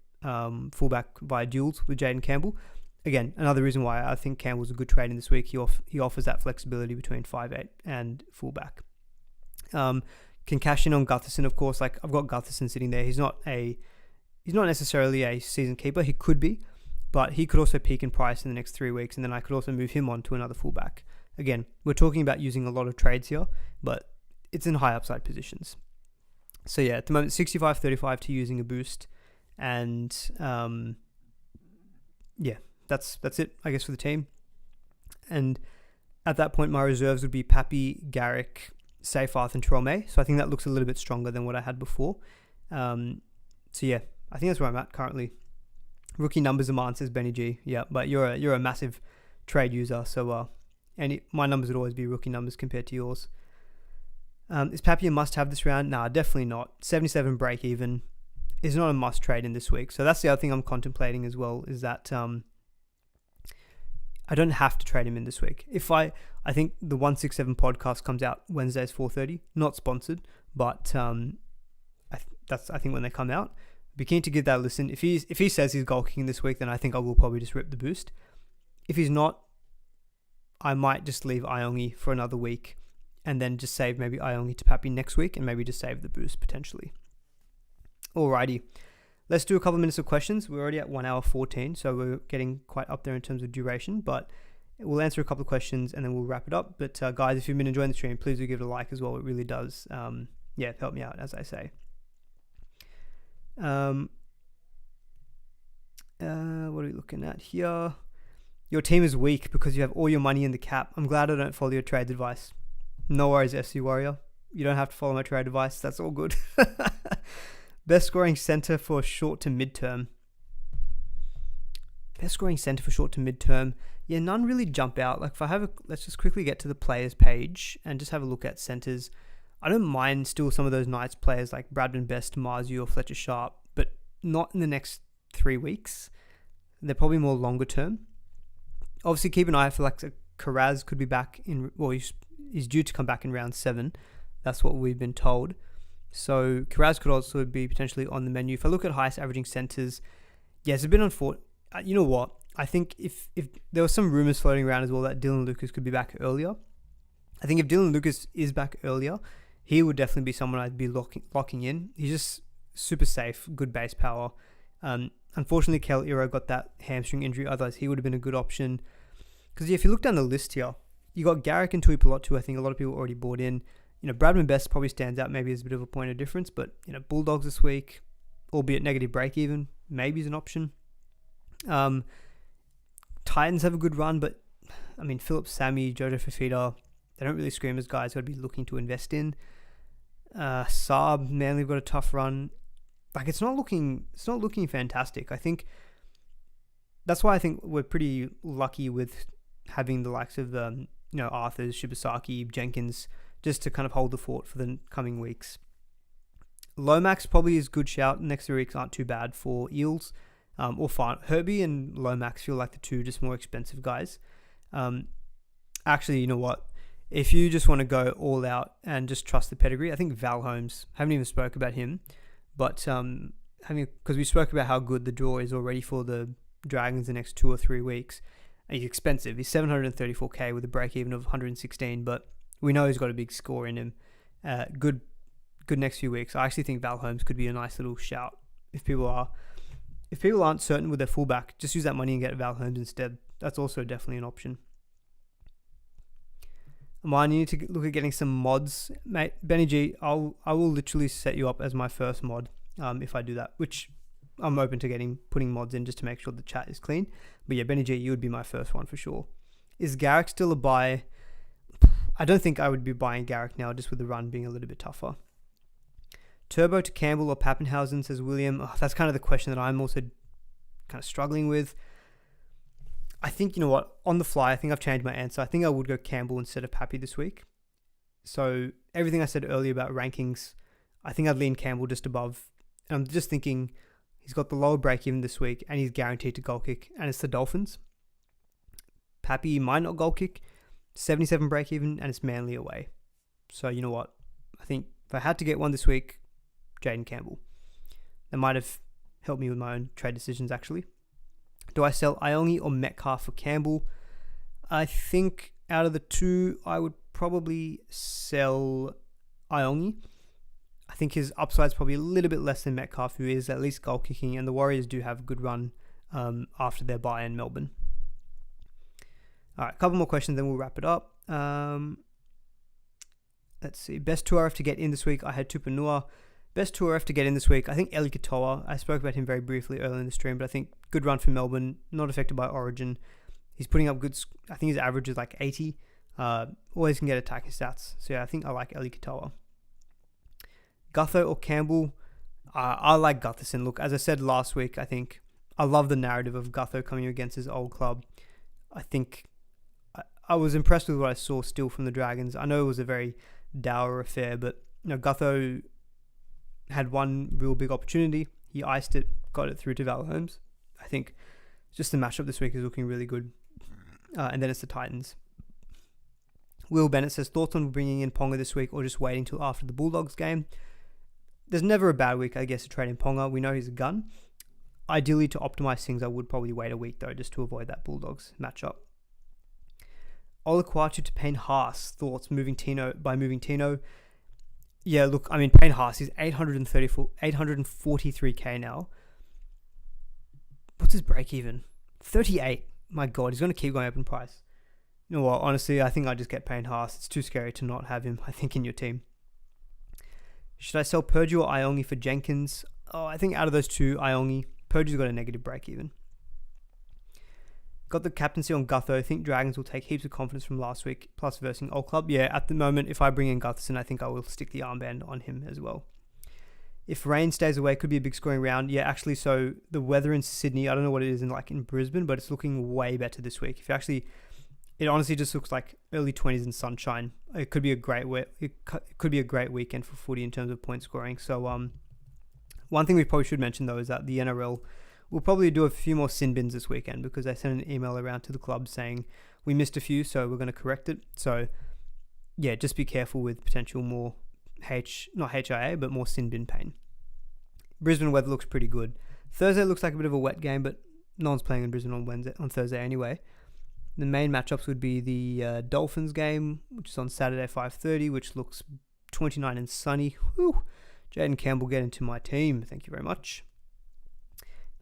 fullback via duels with Jaden Campbell. Again, another reason why I think Campbell's a good trade in this week. He offers that flexibility between 5'8" and fullback. Can cash in on Gutherson, of course. Like, I've got Gutherson sitting there. He's not necessarily a season keeper. He could be, but he could also peak in price in the next 3 weeks, and then I could also move him on to another fullback. Again, we're talking about using a lot of trades here, but it's in high upside positions. So yeah, at the moment, 65-35 to using a boost, and yeah, that's it, I guess, for the team. And at that point, my reserves would be Pappy, Garrick, Seyfarth, and Terrell May. So I think that looks a little bit stronger than what I had before. So yeah, I think that's where I'm at currently. Rookie numbers demand, says Benny G. Yeah, but you're a massive trade user, so my numbers would always be rookie numbers compared to yours. Is Pappy a must-have this round? Nah, definitely not. 77 break even is not a must trade in this week. So that's the other thing I'm contemplating as well, is that I don't have to trade him in this week. If I think the 167 podcast comes out Wednesdays 4:30, not sponsored, but I think when they come out. Be keen to give that a listen. If he says he's goal kicking this week, then I think I will probably just rip the boost. If he's not, I might just leave Iongi for another week and then just save maybe Iongi to Pappy next week and maybe just save the boost potentially. Alrighty. Let's do a couple of minutes of questions. We're already at 1 hour 14, so we're getting quite up there in terms of duration, but we'll answer a couple of questions and then we'll wrap it up. But guys, if you've been enjoying the stream, please do give it a like as well. It really does help me out, as I say. What are we looking at here? Your team is weak because you have all your money in the cap. I'm glad I don't follow your trade advice. No worries, SC Warrior. You don't have to follow my trade advice. That's all good. Best scoring center for short to midterm. Best scoring center for short to midterm. Yeah, none really jump out. Like, let's just quickly get to the players page and just have a look at centers. I don't mind still some of those Knights players like Bradman Best, Marzu, or Fletcher Sharp, but not in the next 3 weeks. They're probably more longer term. Obviously, keep an eye for like Karaz could be back he's due to come back in round 7. That's what we've been told. So Karaz could also be potentially on the menu. If I look at highest averaging centers, yeah, it's a bit unfortunate. You know what? I think if there were some rumors floating around as well that Dylan Lucas could be back earlier. I think if Dylan Lucas is back earlier, he would definitely be someone I'd be locking in. He's just super safe, good base power. Unfortunately, Kel Iro got that hamstring injury. Otherwise, he would have been a good option. Because if you look down the list here, you got Garrick and Tuipulotu. I think a lot of people already bought in. Bradman Best probably stands out maybe as a bit of a point of difference. But, Bulldogs this week, albeit negative break even, maybe is an option. Titans have a good run, but, Philip Sammy, Jojo Fafita, they don't really scream as guys who I'd be looking to invest in. Saab, Manly have got a tough run. Like, it's not looking fantastic. I think that's why I think we're pretty lucky with having the likes of Arthurs, Shibasaki, Jenkins, just to kind of hold the fort for the coming weeks. Lomax probably is a good shout. Next 3 weeks aren't too bad for Eels or fine. Herbie and Lomax feel like the two just more expensive guys. Actually, you know what? If you just want to go all out and just trust the pedigree, I think Val Holmes, haven't even spoke about him, but because we spoke about how good the draw is already for the Dragons the next 2 or 3 weeks. He's expensive. He's 734k with a break even of 116, but we know he's got a big score in him. Good next few weeks. I actually think Val Holmes could be a nice little shout if people aren't certain with their fullback. Just use that money and get Val Holmes instead. That's also definitely an option. Mine, you need to look at getting some mods, mate. Benny G, I will literally set you up as my first mod if I do that, which I'm open to putting mods in just to make sure the chat is clean. But yeah, Benny G, you would be my first one for sure. Is Garrick still a buy? I don't think I would be buying Garrick now, just with the run being a little bit tougher. Turbo to Campbell or Pappenhausen, says William. Oh, that's kind of the question that I'm also kind of struggling with. I think, you know what, on the fly, I think I've changed my answer. I think I would go Campbell instead of Pappy this week. So everything I said earlier about rankings, I think I'd lean Campbell just above. And I'm just thinking he's got the lower break even this week and he's guaranteed to goal kick. And it's the Dolphins. Pappy might not goal kick. 77 break even and it's Manly away. So you know what? I think if I had to get one this week, Jaden Campbell. That might have helped me with my own trade decisions actually. Do I sell Iongi or Metcalf for Campbell? I think out of the two, I would probably sell Iongi. I think his upside is probably a little bit less than Metcalf, who is at least goal kicking, and the Warriors do have a good run after their bye in Melbourne. All right, a couple more questions, then we'll wrap it up. Let's see. Best 2RF to get in this week. I had Tupanua. Best 2RF to get in this week. I think Eli Katoa. I spoke about him very briefly earlier in the stream, but I think good run for Melbourne. Not affected by Origin. He's putting up good. I think his average is like 80. Always can get attacking stats. So yeah, I think I like Eli Katoa. Gutho or Campbell. I like Gutherson. Look, as I said last week, I think I love the narrative of Gutho coming against his old club. I think I was impressed with what I saw still from the Dragons. I know it was a very dour affair, but you know, Gutho had one real big opportunity. He iced it, got it through to Val Holmes. I think just the matchup this week is looking really good. And then it's the Titans. Will Bennett says, thoughts on bringing in Ponga this week or just waiting till after the Bulldogs game? There's never a bad week, I guess, to trade in Ponga. We know he's a gun. Ideally, to optimize things, I would probably wait a week, though, just to avoid that Bulldogs matchup. Olaquatu to Payne Haas. Thoughts moving Tino? Yeah, look, I mean, Payne Haas is 843k now. What's his break even? 38. My God, he's going to keep going up in price. You know what? Honestly, I think I'd just get Payne Haas. It's too scary to not have him, I think, in your team. Should I sell Purdue or Iongi for Jenkins? Oh, I think out of those two, Iongi. Purdue's got a negative break even. Got the captaincy on Gutho. I think Dragons will take heaps of confidence from last week, plus versing Old Club. Yeah, at the moment, if I bring in Gutherson, I think I will stick the armband on him as well. If rain stays away, could be a big scoring round. Yeah, actually, so the weather in Sydney, I don't know what it is in Brisbane, but it's looking way better this week. It honestly just looks like early 20s and sunshine. It could be a great weekend for footy in terms of point scoring. So one thing we probably should mention though is that the NRL will probably do a few more sin bins this weekend because they sent an email around to the club saying we missed a few, so we're going to correct it. So yeah, just be careful with potential more not HIA, but more sin bin pain. Brisbane weather looks pretty good. Thursday looks like a bit of a wet game, but no one's playing in Brisbane on Thursday anyway. The main matchups would be the Dolphins game, which is on Saturday 5:30, which looks 29 and sunny. Whew. Jaden Campbell, get into my team. Thank you very much.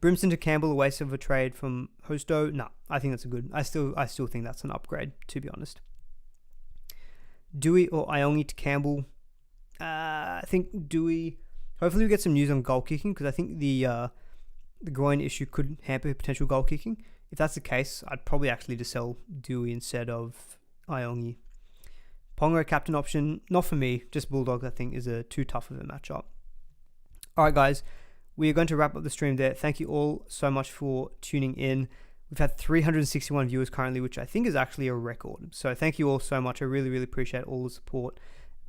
Brimson to Campbell, a waste of a trade from Hosto. No, I think that's a good. I still think that's an upgrade, to be honest. Dewey or Iongi to Campbell. I think Dewey. Hopefully we get some news on goal kicking because I think the groin issue could hamper potential goal kicking. If that's the case, I'd probably actually just sell Dewey instead of Iongi. Ponga, a captain option. Not for me. Just Bulldogs, I think, is too tough of a matchup. All right, guys. We are going to wrap up the stream there. Thank you all so much for tuning in. We've had 361 viewers currently, which I think is actually a record. So thank you all so much. I really, really appreciate all the support.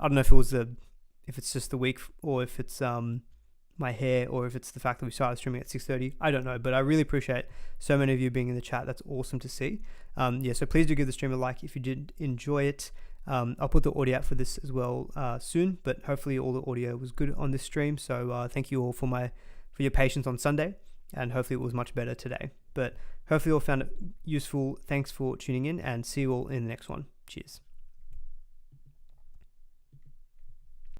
I don't know if it's just the week or if it's my hair or if it's the fact that we started streaming at 6:30. I don't know, but I really appreciate so many of you being in the chat. That's awesome to see. So please do give the stream a like if you did enjoy it. I'll put the audio out for this as well soon, but hopefully all the audio was good on this stream. So thank you all for your patience on Sunday, and hopefully it was much better today. But hopefully you all found it useful. Thanks for tuning in, and see you all in the next one. Cheers.